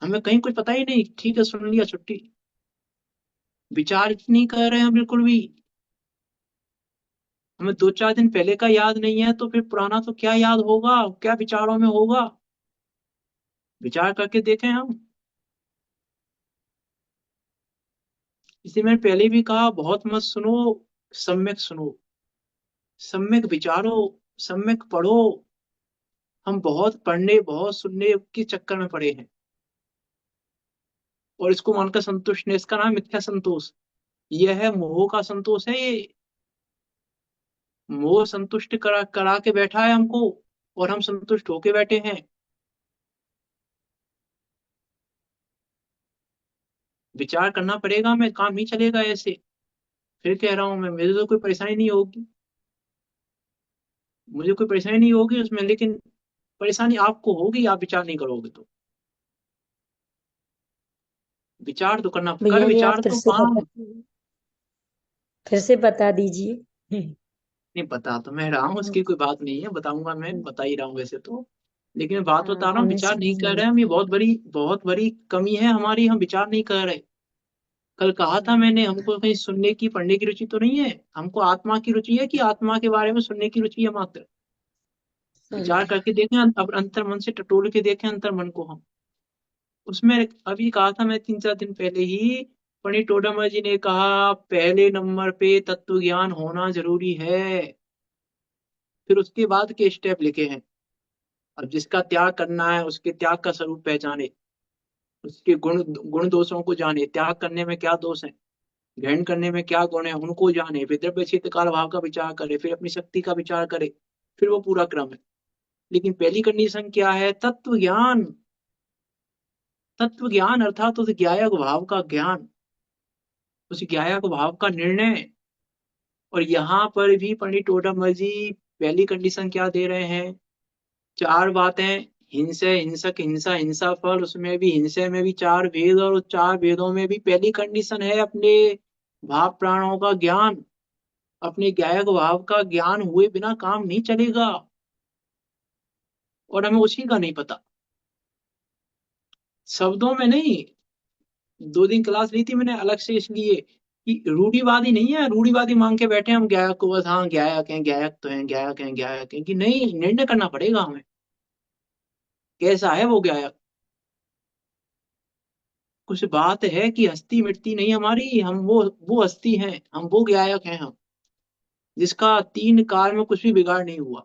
हमें कहीं कुछ पता ही नहीं, ठीक है सुन लिया छुट्टी। विचार नहीं कर रहे हैं हम बिल्कुल भी। हमें 2-4 दिन पहले का याद नहीं है तो फिर पुराना तो क्या याद होगा, क्या विचारों में होगा? विचार करके देखें हम। इसे मैंने पहले भी कहा, बहुत मत सुनो, सम्यक सुनो, सम्यक विचारो, सम्यक पढ़ो। हम बहुत पढ़ने बहुत सुनने के चक्कर में पड़े हैं और इसको मानकर संतुष्ट नहीं। इसका नाम मिथ्या संतोष। यह है मोह का संतोष है ये। मोह संतुष्ट करा करा के बैठा है हमको और हम संतुष्ट होके बैठे हैं। विचार करना पड़ेगा, हमें काम नहीं चलेगा ऐसे। फिर कह रहा हूं मैं, मुझे तो कोई परेशानी नहीं होगी, मुझे कोई परेशानी नहीं होगी उसमें, लेकिन परेशानी आपको होगी, आप विचार नहीं करोगे तो। विचार तो करना, कर भैया जी आप विचार फिर तो से काम। फिर से बता दीजिए। नहीं बता तो मैं रहा हूँ, उसकी कोई बात नहीं है, बताऊंगा, मैं बता ही रहा हूँ वैसे तो। लेकिन मैं बात हाँ बता रहा हूँ, हमें विचार नहीं समझ कर नहीं रहे हम, ये बहुत बड़ी कमी है हमारी, हम विचार नहीं कर रहे। कल कहा था मैंने, हमको कहीं सुनने की पढ़ने की रुचि तो नहीं है, हमको आत्मा की रुचि है, कि आत्मा के बारे में सुनने की रुचि है मात्र। विचार करके देखें, अब अंतर मन से टटोल के देखें अंतर मन को हम। उसमें अभी कहा था मैं 3-4 दिन पहले ही, पंडित टोडामल जी ने कहा पहले नंबर पे तत्व ज्ञान होना जरूरी है, फिर उसके बाद के स्टेप लिखे हैं। अब जिसका त्याग करना है उसके त्याग का स्वरूप पहचाने, उसके गुण गुण दोषों को जाने, त्याग करने में क्या दोष है, ग्रहण करने में क्या गुण है, उनको जाने, फिर द्रव्य क्षेत्र काल भाव का विचार करे, फिर अपनी शक्ति का विचार करे, फिर वो पूरा क्रम है। लेकिन पहली कंडीशन क्या है? तत्व ज्ञान। तत्व ज्ञान अर्थात उस ज्ञायक भाव का ज्ञान, उस ज्ञायक भाव का निर्णय। और यहाँ पर भी पंडित टोडामल जी पहली कंडीशन क्या दे रहे हैं? 4 बातें, हिंसे, हिंसक, हिंसा, हिंसा फल, उसमें भी हिंसे में भी 4 भेद, और उस 4 भेदों में भी पहली कंडीशन है अपने भाव प्राणों का ज्ञान। अपने ज्ञायक भाव का ज्ञान हुए बिना काम नहीं चलेगा, और हमें उसी का नहीं पता। शब्दों में नहीं, 2 दिन क्लास ली थी मैंने अलग से इसलिए कि रूढ़िवादी नहीं है, रूढ़िवादी मांग के बैठे हम ज्ञायक को, बस हाँ ज्ञायक हैं, ज्ञायक तो हैं, ज्ञायक हैं, ज्ञायक हैं, कि नहीं, निर्णय करना पड़ेगा हमें कैसा है वो ज्ञायक। कुछ बात है कि हस्ती मिटती नहीं हमारी, हम वो हस्ती हैं, हम वो ज्ञायक हैं हम, जिसका 3 काल में कुछ भी बिगाड़ नहीं हुआ।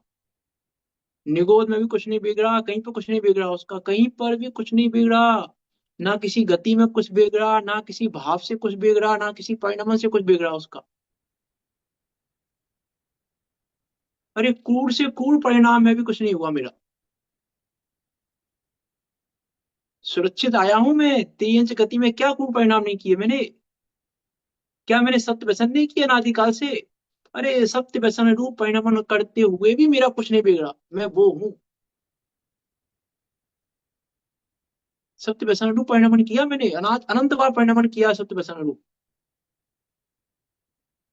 निगोद में भी कुछ नहीं बिगड़ा, कहीं पर कुछ नहीं बिगड़ा उसका, कहीं पर भी कुछ नहीं बिगड़ा। ना किसी गति में कुछ बिगड़ा, ना किसी भाव से कुछ बिगड़ा, ना किसी परिणाम से कुछ बिगड़ा उसका। अरे क्रूर से क्रूर परिणाम में भी कुछ नहीं हुआ मेरा। सुरक्षित आया हूं मैं, तेज गति में, क्या क्रूर परिणाम नहीं किए मैंने? क्या मैंने सत्य व्यसन नहीं किया अनादिकाल से? अरे सत्य व्यसन रूप परिणाम करते हुए भी मेरा कुछ नहीं बिगड़ा, मैं वो हूं। सत्य व्यसन रूप परिणाम किया मैंने, अनंत बार परिणाम किया सत्य व्यसन रूप।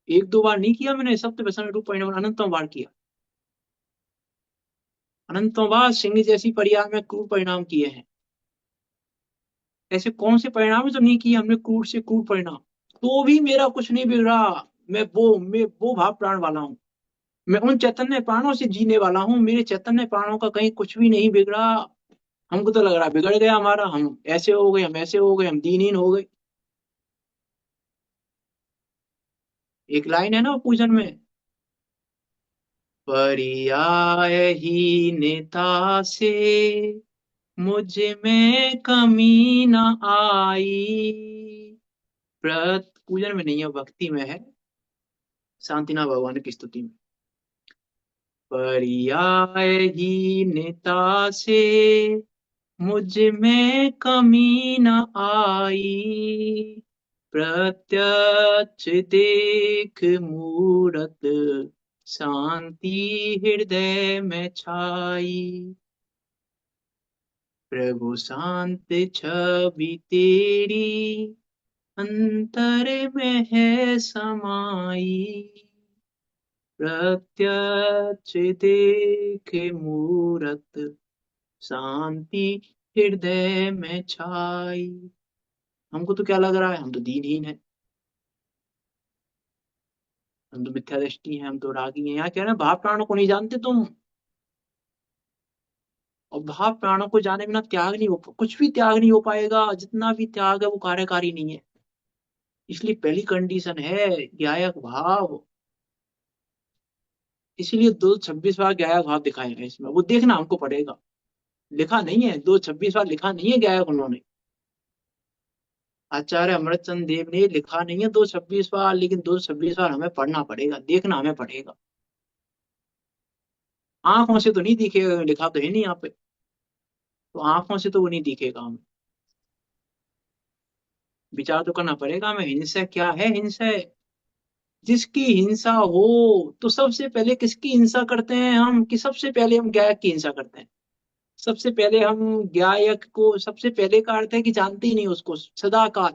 1-2 बार नहीं किया मैंने, सत्य व्यसन रूप परिणाम अनंतों बार किया। अनंतों बार सिंह जैसी पर्याय में क्रूर परिणाम किए हैं। ऐसे कौन से परिणाम है जो नहीं किए हमने क्रूर से क्रूर परिणाम, तो भी मेरा कुछ नहीं बिगड़ा। मैं वो भाव प्राण वाला हूँ, मैं उन चैतन्य प्राणों से जीने वाला हूँ, मेरे चैतन्य प्राणों का कहीं कुछ भी नहीं बिगड़ा। हमको तो लग रहा है बिगड़ गया हमारा, हम ऐसे हो गए, हम ऐसे हो गए, हम दीनहीन हो गए। एक लाइन है ना वो पूजन में, पर्यायहीनता से मुझ में कमी न आई। पूजन में नहीं है, भक्ति में है, शांतिनाथ भगवान की स्तुति में। पर्यायहीनता से मुझ में कमी न आई, प्रत्यक्ष देख मूरत शांति हृदय में छाई। प्रभु शांत छवि तेरी अंतर में है समाई, प्रत्यक्ष देख मूरत शांति हृदय में छाई। हमको तो क्या लग रहा है, हम तो दीनहीन है, हम तो मिथ्या दृष्टि हैं, हम तो रागी हैं। यहाँ कह रहे हैं भाव प्राणों को नहीं जानते तुम, और भाव प्राणों को जाने बिना त्याग नहीं हो, कुछ भी त्याग नहीं हो पाएगा, जितना भी त्याग है वो कार्यकारी नहीं है। इसलिए पहली कंडीशन है ज्ञायक भाव। इसीलिए 226 बार ज्ञायक भाव दिखाए हैं इसमें, वो देखना हमको पड़ेगा। लिखा नहीं है 226 बार, लिखा नहीं है ज्ञायक उन्होंने, आचार्य अमृतचंद देव ने लिखा नहीं है 226 बार, लेकिन 226 बार हमें पढ़ना पड़ेगा, देखना हमें पड़ेगा। आंखों से तो नहीं दिखेगा, लिखा तो है नहीं यहाँ पे, तो आंखों से तो वो नहीं दिखेगा हमें, विचार तो करना पड़ेगा हमें। हिंसा क्या है? हिंसा है जिसकी हिंसा हो, तो सबसे पहले किसकी हिंसा करते हैं हम? कि सबसे पहले हम गायक की हिंसा करते हैं। सबसे पहले हम गायक को, सबसे पहले का अर्थ है कि जानते ही नहीं उसको, सदा काल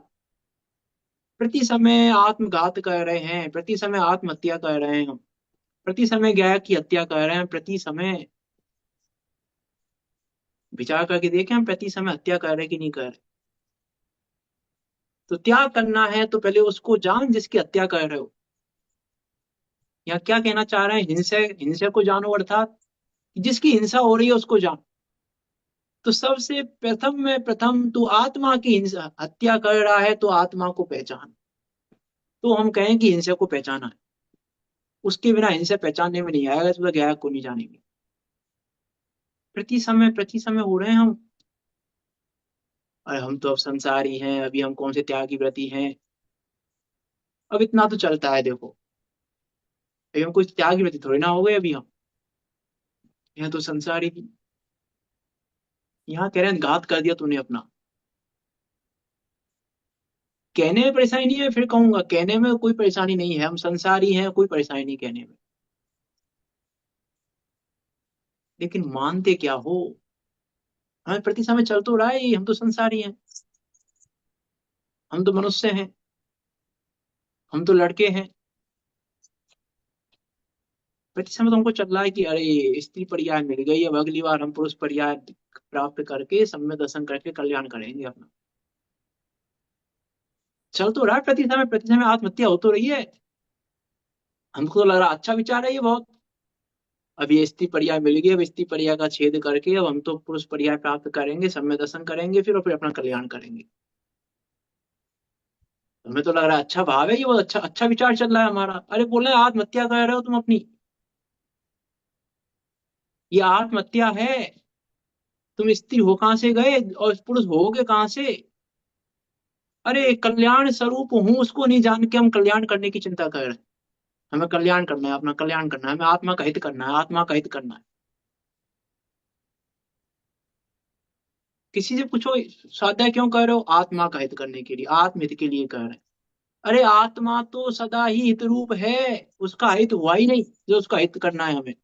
प्रति समय आत्मघात कर रहे हैं, प्रति समय आत्महत्या कर रहे हैं हम, प्रति समय गायक की हत्या कर रहे हैं, प्रति समय। विचार करके देखें हम प्रति समय हत्या कर रहे हैं कि नहीं कर रहे। तो त्याग करना है तो पहले उसको जान जिसकी हत्या कर रहे हो। यहाँ क्या कहना चाह रहे हैं? हिंसा, हिंसा को जानो, अर्थात जिसकी हिंसा हो रही है उसको जान। तो सबसे प्रथम तू आत्मा की हिंसा हत्या कर रहा है तो आत्मा को पहचान। तो हम कहें कि हिंसा को पहचाना है, उसके बिना हिंसा पहचानने में नहीं आएगा, तो गया को नहीं जानेंगे। प्रति समय हो रहे हैं हम। अरे हम तो अब संसारी हैं, अभी हम कौन से त्यागी व्रती हैं। अब इतना तो चलता है देखो, अभी हम कुछ त्यागी व्रती थोड़ी ना हो गए अभी हम। यहाँ तो संसारी थी। यहाँ कह रहे हैं घात कर दिया तूने अपना। कहने में परेशानी नहीं है, फिर कहूंगा कहने में कोई परेशानी नहीं है, हम संसारी हैं, कोई परेशानी नहीं कहने में। लेकिन मानते क्या हो। हमें प्रति समय चल तो रहा है ये, हम तो संसारी हैं, हम तो मनुष्य हैं, हम तो लड़के हैं। प्रति समय तो हमको चल रहा है कि अरे स्त्री पर्याय मिल गई, अब अगली बार हम पुरुष पर्याय प्राप्त करके सम्यक दर्शन करके कल्याण करेंगे अपना। चल तो रहा है प्रति समय आत्महत्या हो तो रही है। हमको तो लग रहा अच्छा विचार है ये बहुत। अब ये स्त्री पर्याय मिल गई, अब स्त्री पर्याय का छेद करके अब हम तो पुरुष पर्याय प्राप्त करेंगे, सम्यक दर्शन करेंगे फिर, और फिर अपना कल्याण करेंगे। हमें तो लग रहा है अच्छा भाव है ये, बहुत अच्छा अच्छा विचार चल रहा है हमारा। अरे बोल रहे हैं आत्महत्या कर रहे हो तुम अपनी, ये आत्महत्या है। तुम स्त्री हो कहां से गए और पुरुष होगे कहां से। अरे कल्याण स्वरूप हूं उसको नहीं जान के हम कल्याण करने की चिंता कर रहे हैं। हमें कल्याण करना है, अपना कल्याण करना है, हमें आत्मा का हित करना है, आत्मा का हित करना है। किसी से पूछो स्वाध्याय क्यों कर रहे हो, आत्मा का हित करने के लिए, आत्महित के लिए कर रहे हैं। अरे आत्मा तो सदा ही हित रूप है, उसका हित हुआ ही नहीं जो उसका हित करना है हमें।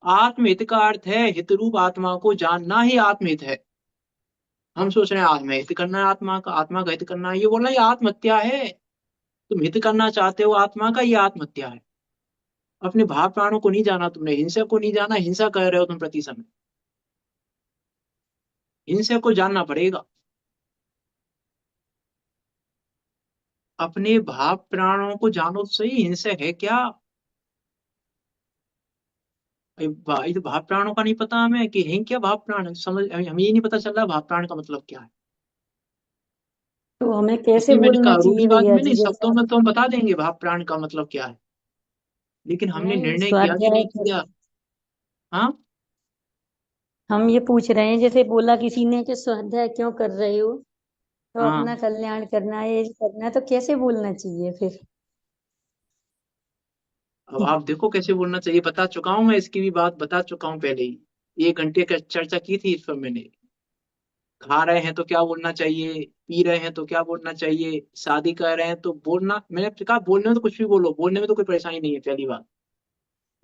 आत्महित का अर्थ है हित रूप आत्मा को जानना ही आत्महित है। हम सोच रहे हैं आत्महित करना है, आत्मा का, आत्मा का हित करना है, ये बोल रहा है ये आत्महत्या है। तुम हित करना चाहते हो आत्मा का, ये आत्महत्या है। अपने भाव प्राणों को नहीं जाना तुमने, हिंसा को नहीं जाना, हिंसा कर रहे हो तुम प्रति समय। हिंसा को जानना पड़ेगा। अपने भाव प्राणों को जानो तो सही, हिंसा है क्या। ये तो भाव प्राणों का नहीं पता हमें कि है क्या भाव प्राण, समझ हमें ये नहीं पता चल रहा भाव प्राण का मतलब क्या है। तो हमें कैसे इसलिए मैंने बोलना कहा चाहिए रूढ़िवाद भैया में जी, नहीं, शब्दों जैसा में तो हम बता देंगे भाव प्राण का मतलब क्या है, लेकिन हमने नहीं निर्णय किया कि स्वाध्याय नहीं किया। हाँ। हम ये पूछ रहे हैं, जैसे बोला किसी ने कि स्वाध्याय क्यों कर रहे हो, तो अपना हाँ कल्याण करना है, ये करना है, तो कैसे बोलना चाहिए फिर। अब आप देखो कैसे बोलना चाहिए, बता चुका हूं मैं, इसकी भी बात बता चुका हूं पहले ही, 1 घंटे का चर्चा की थी इस पर मैंने। खा रहे हैं तो क्या बोलना चाहिए, पी रहे हैं तो क्या बोलना चाहिए, शादी कर रहे हैं तो बोलना, मैंने कहा बोलने में तो कुछ भी बोलो, बोलने में तो कोई परेशानी नहीं है पहली बात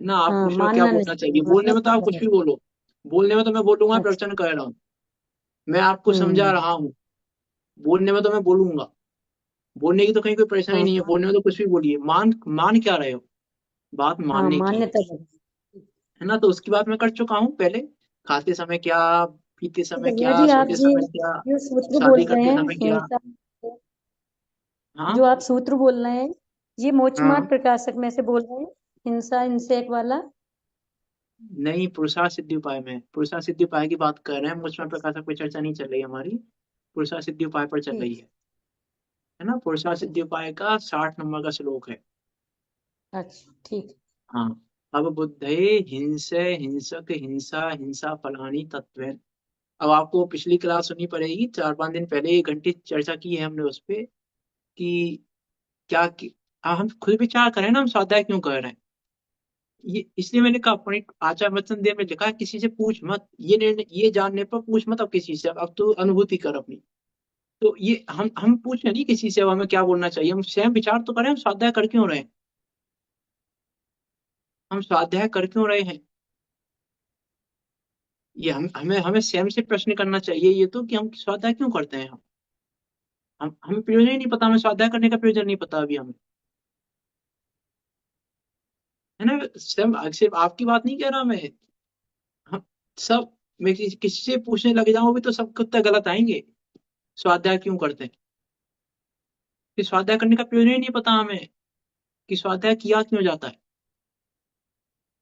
है ना। आप हाँ, पूछ रहे हो क्या मानना नहीं बोलना चाहिए, चाहिए, बोलने मतलब में तो आप क्या कुछ है। भी बोलो। बोलने में तो मैं बोलूंगा, अच्छा। प्रवचन कर रहा हूँ, मैं आपको समझा हम्म। रहा हूँ। बोलने में तो मैं बोलूंगा, बोलने की तो कहीं कोई परेशानी हाँ नहीं है, बोलने में तो कुछ भी बोलिए। मान मान क्या रहे हो, बात हाँ, मानने की मान्यता है। है ना। तो उसकी बात मैं कर चुका हूँ पहले। खाते समय क्या, पीते तो समय भैया क्या, जी, आप सोते ये समय क्या, जो सूत्र बोल शादी रहे करते हैं समय क्या। हिंसा, हाँ जो आप सूत्र बोल रहे हैं, ये मोक्षमार्ग हाँ। प्रकाशक में से बोल रहे हैं, हिंसा हिंसेक वाला। नहीं, पुरुषार्थ सिद्धि उपाय में, पुरुषार्थ सिद्धि उपाय की बात कर रहे हैं, मुझ में प्रकाशक पे चर्चा नहीं चल रही हमारी, पुरुषार्थ सिद्धि उपाय पर चल रही ठीक। है ना। पुरुषार्थ ठीक। सिद्धि उपाय का 60 नंबर का श्लोक है। अच्छा, ठीक। हाँ। अब बुद्धे हिंसे हिंसक हिंसा हिंसा फलानी तत्व। अब आपको पिछली क्लास सुननी पड़ेगी, 4-5 दिन पहले 1 घंटे चर्चा की है हमने उस पे कि क्या हम खुद विचार करें ना, हम स्वाध्याय क्यों कर रहे हैं। ये इसलिए मैंने कहा अपने आचार वचन देव में लिखा है, किसी से पूछ मत, ये निर्णय ये जानने पर पूछ मत अब किसी से, अब तो अनुभूति कर अपनी। तो ये हम पूछ रहे नहीं किसी से अब हमें क्या बोलना चाहिए, हम स्वयं विचार तो करें हम स्वाध्याय कर क्यों रहे हैं, हम स्वाध्याय कर क्यों रहे हैं। ये हमें हमें स्वयं से प्रश्न करना चाहिए ये तो, कि हम स्वाध्याय क्यों करते हैं। हम हमें प्रयोजन ही नहीं पता, हमें स्वाध्याय करने का प्रयोजन नहीं पता अभी हमें, है ना। स्वयं सिर्फ आपकी बात नहीं कह रहा मैं, हम सब, मैं किसी से पूछने लग जाऊं भी तो सब कुत्ता गलत आएंगे। स्वाध्याय क्यों करते हैं, कि स्वाध्याय करने का प्रयोजन ही नहीं पता हमें, कि स्वाध्याय किया क्यों जाता है।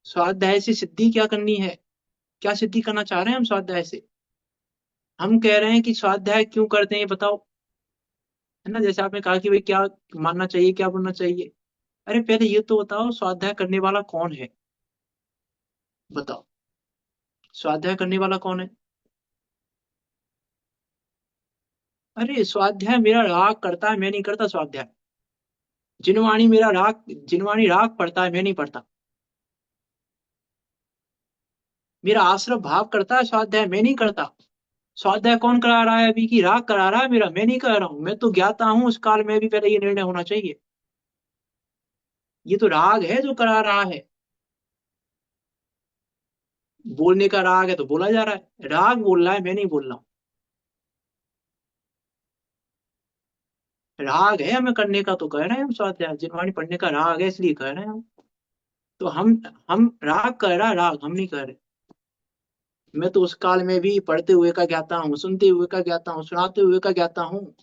स्वाध्याय से सिद्धि क्या करनी है? क्या सिद्धि करना चाह रहे हैं हम स्वाध्याय से? हम कह रहे हैं कि स्वाध्याय क्यों करते हैं ये बताओ, है ना? जैसे आपने कहा कि भाई क्या मानना चाहिए, क्या बोलना चाहिए। अरे पहले ये तो बताओ, स्वाध्याय करने वाला कौन है? बताओ, स्वाध्याय करने वाला कौन है? अरे स्वाध्याय मेरा राग करता है, मैं नहीं करता स्वाध्याय। जिनवाणी राग पढ़ता है, मैं नहीं पढ़ता। मेरा आश्रम भाव करता है स्वाध्याय, मैं नहीं करता। स्वाध्याय कौन करा रहा है अभी? की राग करा रहा है मेरा, मैं नहीं कर रहा हूं। मैं तो ज्ञाता हूं, उस काल में भी पहले ये निर्णय होना चाहिए। ये तो राग है जो करा रहा है। बोलने का राग है तो बोला जा रहा है, राग बोल रहा है, मैं नहीं बोल रहा हूं। राग है हमें करने का तो कह रहे हैं हम स्वाध्याय, जिनवाणी पढ़ने का राग है इसलिए कह रहे हैं हम। तो हम राग कह रहा है, राग हम नहीं कह रहे। मैं तो उस काल में भी पढ़ते हुए का ज्ञाता हूँ, सुनते हुए का ज्ञाता हूँ, सुनाते हुए का ज्ञाता हूँ।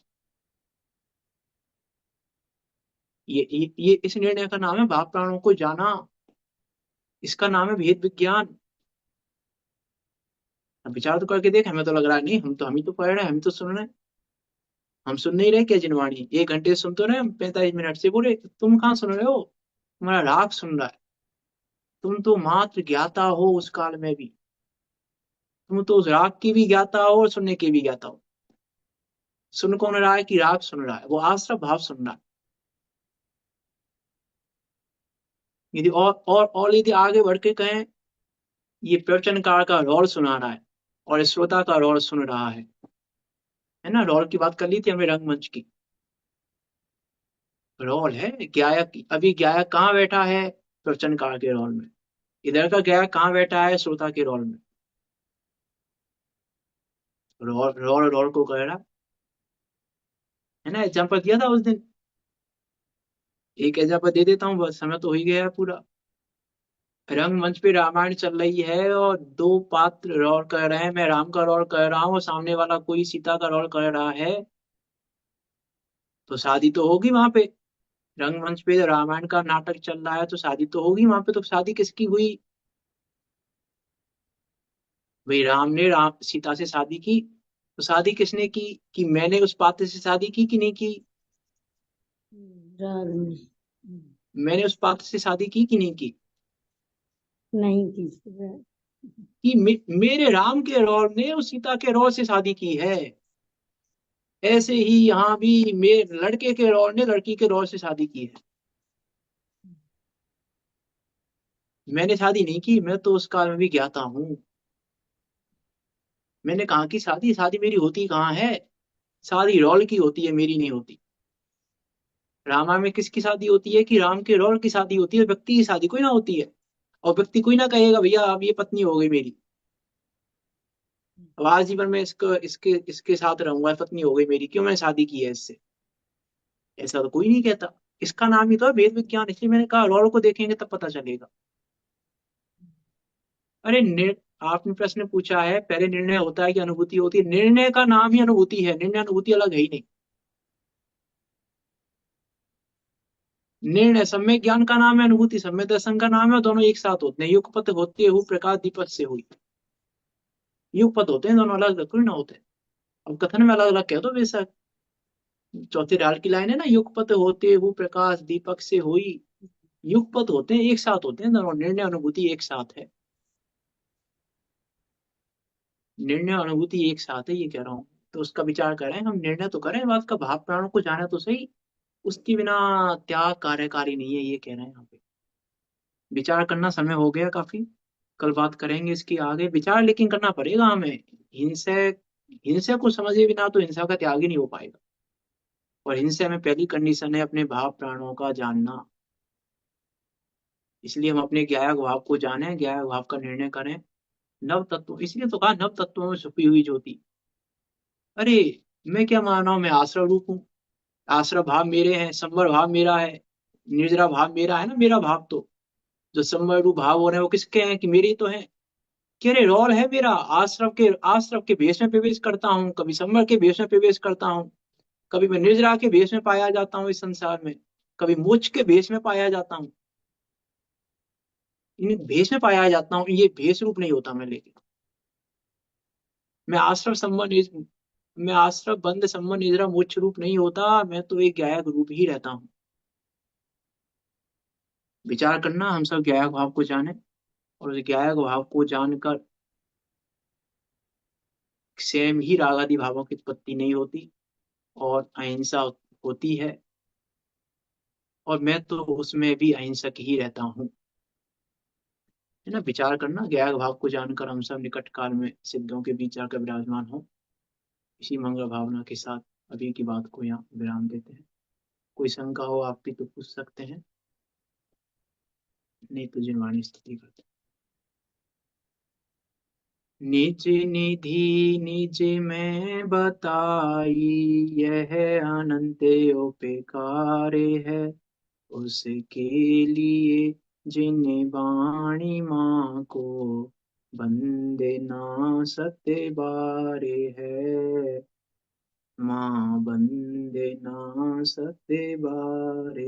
ये इस निर्णय का नाम है भाव प्राणों को जाना। इसका नाम है भेद विज्ञान। अब विचार तो करके देख, हमें तो लग रहा है नहीं, हम ही तो पढ़ रहे हैं, हम ही तो सुन रहे हैं। हम सुन नहीं रहे क्या जिनवाणी? 1 घंटे से सुन तो रहे हम, 45 मिनट से बोले। तुम कहाँ सुन रहे हो? तुम्हारा राग सुन रहा है। तुम तो मात्र ज्ञाता हो उस काल में भी। तुम तो उस राग की भी ज्ञाता हो और सुनने की भी ज्ञाता हो। सुन कौन रहा है? कि राग सुन रहा है, वो आश्रम भाव सुन रहा है। यदि और यदि आगे बढ़ के कहें, ये प्रवचनकार का रोल सुना रहा है और श्रोता का रोल सुन रहा है ना? रोल की बात कर ली थी हमने रंगमंच की। रोल है गायक। अभी गायक कहाँ बैठा है? प्रवचनकार के रोल में। इधर का गायक कहाँ बैठा है? श्रोता के रोल में। रोल रोल रोल को कह रहा है ना? एग्जाम्पल दिया था उस दिन। एक एग्जाम्पल दे देता हूँ, बस समय तो हो ही गया है पूरा। रंगमंच पे रामायण चल रही है और 2 पात्र रोल कर रहे हैं। मैं राम का रोल कर रहा हूँ और सामने वाला कोई सीता का रोल कर रहा है। तो शादी तो होगी वहां पे। रंगमंच पे रामायण का नाटक चल रहा है तो शादी तो होगी वहां पे। तो शादी किसकी हुई? भाई राम ने सीता से शादी की। तो शादी किसने की? कि मैंने उस पात्र से शादी की कि नहीं की? राग में मैंने उस पात्र से शादी की कि नहीं की? नहीं की। कि मेरे राम के रोल ने उस सीता के रोल से शादी की है। ऐसे ही यहाँ भी मेरे लड़के के रोल ने लड़की के रोल से शादी की है। मैंने शादी नहीं की, मैं तो उस काल में भी ज्ञाता हूँ। मैंने कहा कि शादी शादी मेरी होती कहाँ है? शादी रोल की होती है, मेरी नहीं होती। रामायण में किसकी शादी होती है? कि राम के रोल की शादी होती है, व्यक्ति की शादी कोई ना होती है। और व्यक्ति कोई ना कहेगा भैया अब ये पत्नी हो गई मेरी, अब आजीवन में इसको इसके इसके साथ रहूंगा, पत्नी हो गई मेरी, क्यों? मैंने शादी की है इससे। ऐसा तो कोई नहीं कहता। इसका नाम ही तो है वेद विज्ञान। इसलिए मैंने कहा रोल को देखेंगे तब पता चलेगा। अरे आपने प्रश्न पूछा है पहले निर्णय होता है कि अनुभूति होती है? निर्णय का नाम ही अनुभूति है, निर्णय अनुभूति अलग है ही नहीं। निर्णय सम्यक ज्ञान का नाम है, अनुभूति सम्यक दर्शन का नाम है, दोनों एक साथ होते हैं। युगपत होते हुए प्रकाश दीपक से हुई। युगपत होते हैं दोनों, अलग अलग थोड़ी ना होते। अब कथन में अलग अलग कह दो बेशक। चौथे राल की लाइन है ना, युगपत होते हुए प्रकाश दीपक से हुई। युगपत होते हैं, एक साथ होते हैं दोनों। निर्णय अनुभूति एक साथ है। निर्णय अनुभूति एक साथ है, ये कह रहा हूँ। तो उसका विचार करें हम, निर्णय तो करें बात का, भाव प्राणों को जाने तो सही। उसके बिना त्याग कार्यकारी नहीं है, ये कह रहे हैं यहाँ पे। विचार करना समय हो गया काफी। कल बात करेंगे इसकी आगे। विचार लेकिन करना पड़ेगा हमें। हिंसा हिंसा को समझे बिना तो हिंसा का त्याग ही नहीं हो पाएगा। और हिंसा में पहली कंडीशन है अपने भाव प्राणों का जानना। इसलिए हम अपने ज्ञायक भाव को जाने, ज्ञायक भाव का निर्णय करें। नव तत्व, इसलिए तो कहा नव तत्वों में छुपी हुई ज्योति। अरे मैं क्या मान रहा हूँ? मैं आश्रय रूप हूँ। आश्रय भाव मेरे हैं, संवर भाव मेरा है, निर्जरा भाव मेरा है ना। मेरा भाव तो जो संवर रूप भाव हो रहे हैं वो किसके हैं? कि मेरे ही तो हैं। कह रहे रोल है मेरा। आश्रव के भेष में प्रवेश करता हूँ, कभी संवर के भेष में प्रवेश करता हूँ, कभी मैं निर्जरा के भेष में पाया जाता हूँ इस संसार में, कभी मोक्ष के भेष में पाया जाता हूँ। इन भेष में पाया जाता हूँ, ये भेष रूप नहीं होता मैं लेके। मैं आश्रम संबंध मैं आश्रम बंद संबंध निद्रा मोक्ष रूप नहीं होता, मैं तो एक गायक रूप ही रहता हूँ। विचार करना, हम सब गायक भाव को जाने, और उस गायक भाव को जानकर स्वयं ही राग आदि भावों की उत्पत्ति नहीं होती और अहिंसा होती है, और मैं तो उसमें भी अहिंसक ही रहता हूँ। है ना, विचार करना, गायक भाव को जानकर हम सब निकट काल में सिद्धों के बीच आकर विराजमान हो। इसी मंगल भावना के साथ अभी की बात को यहाँ विराम देते हैं। कोई शंका हो आप भी तो पूछ सकते हैं, नहीं तो जिनवाणी स्थिति करते हैं। निज निधि निज में बताई, यह अनंत उपकारे है, उसके लिए जिन वाणी माँ को बंदे ना सत्य बारे है, माँ बंदे ना सत्य बारे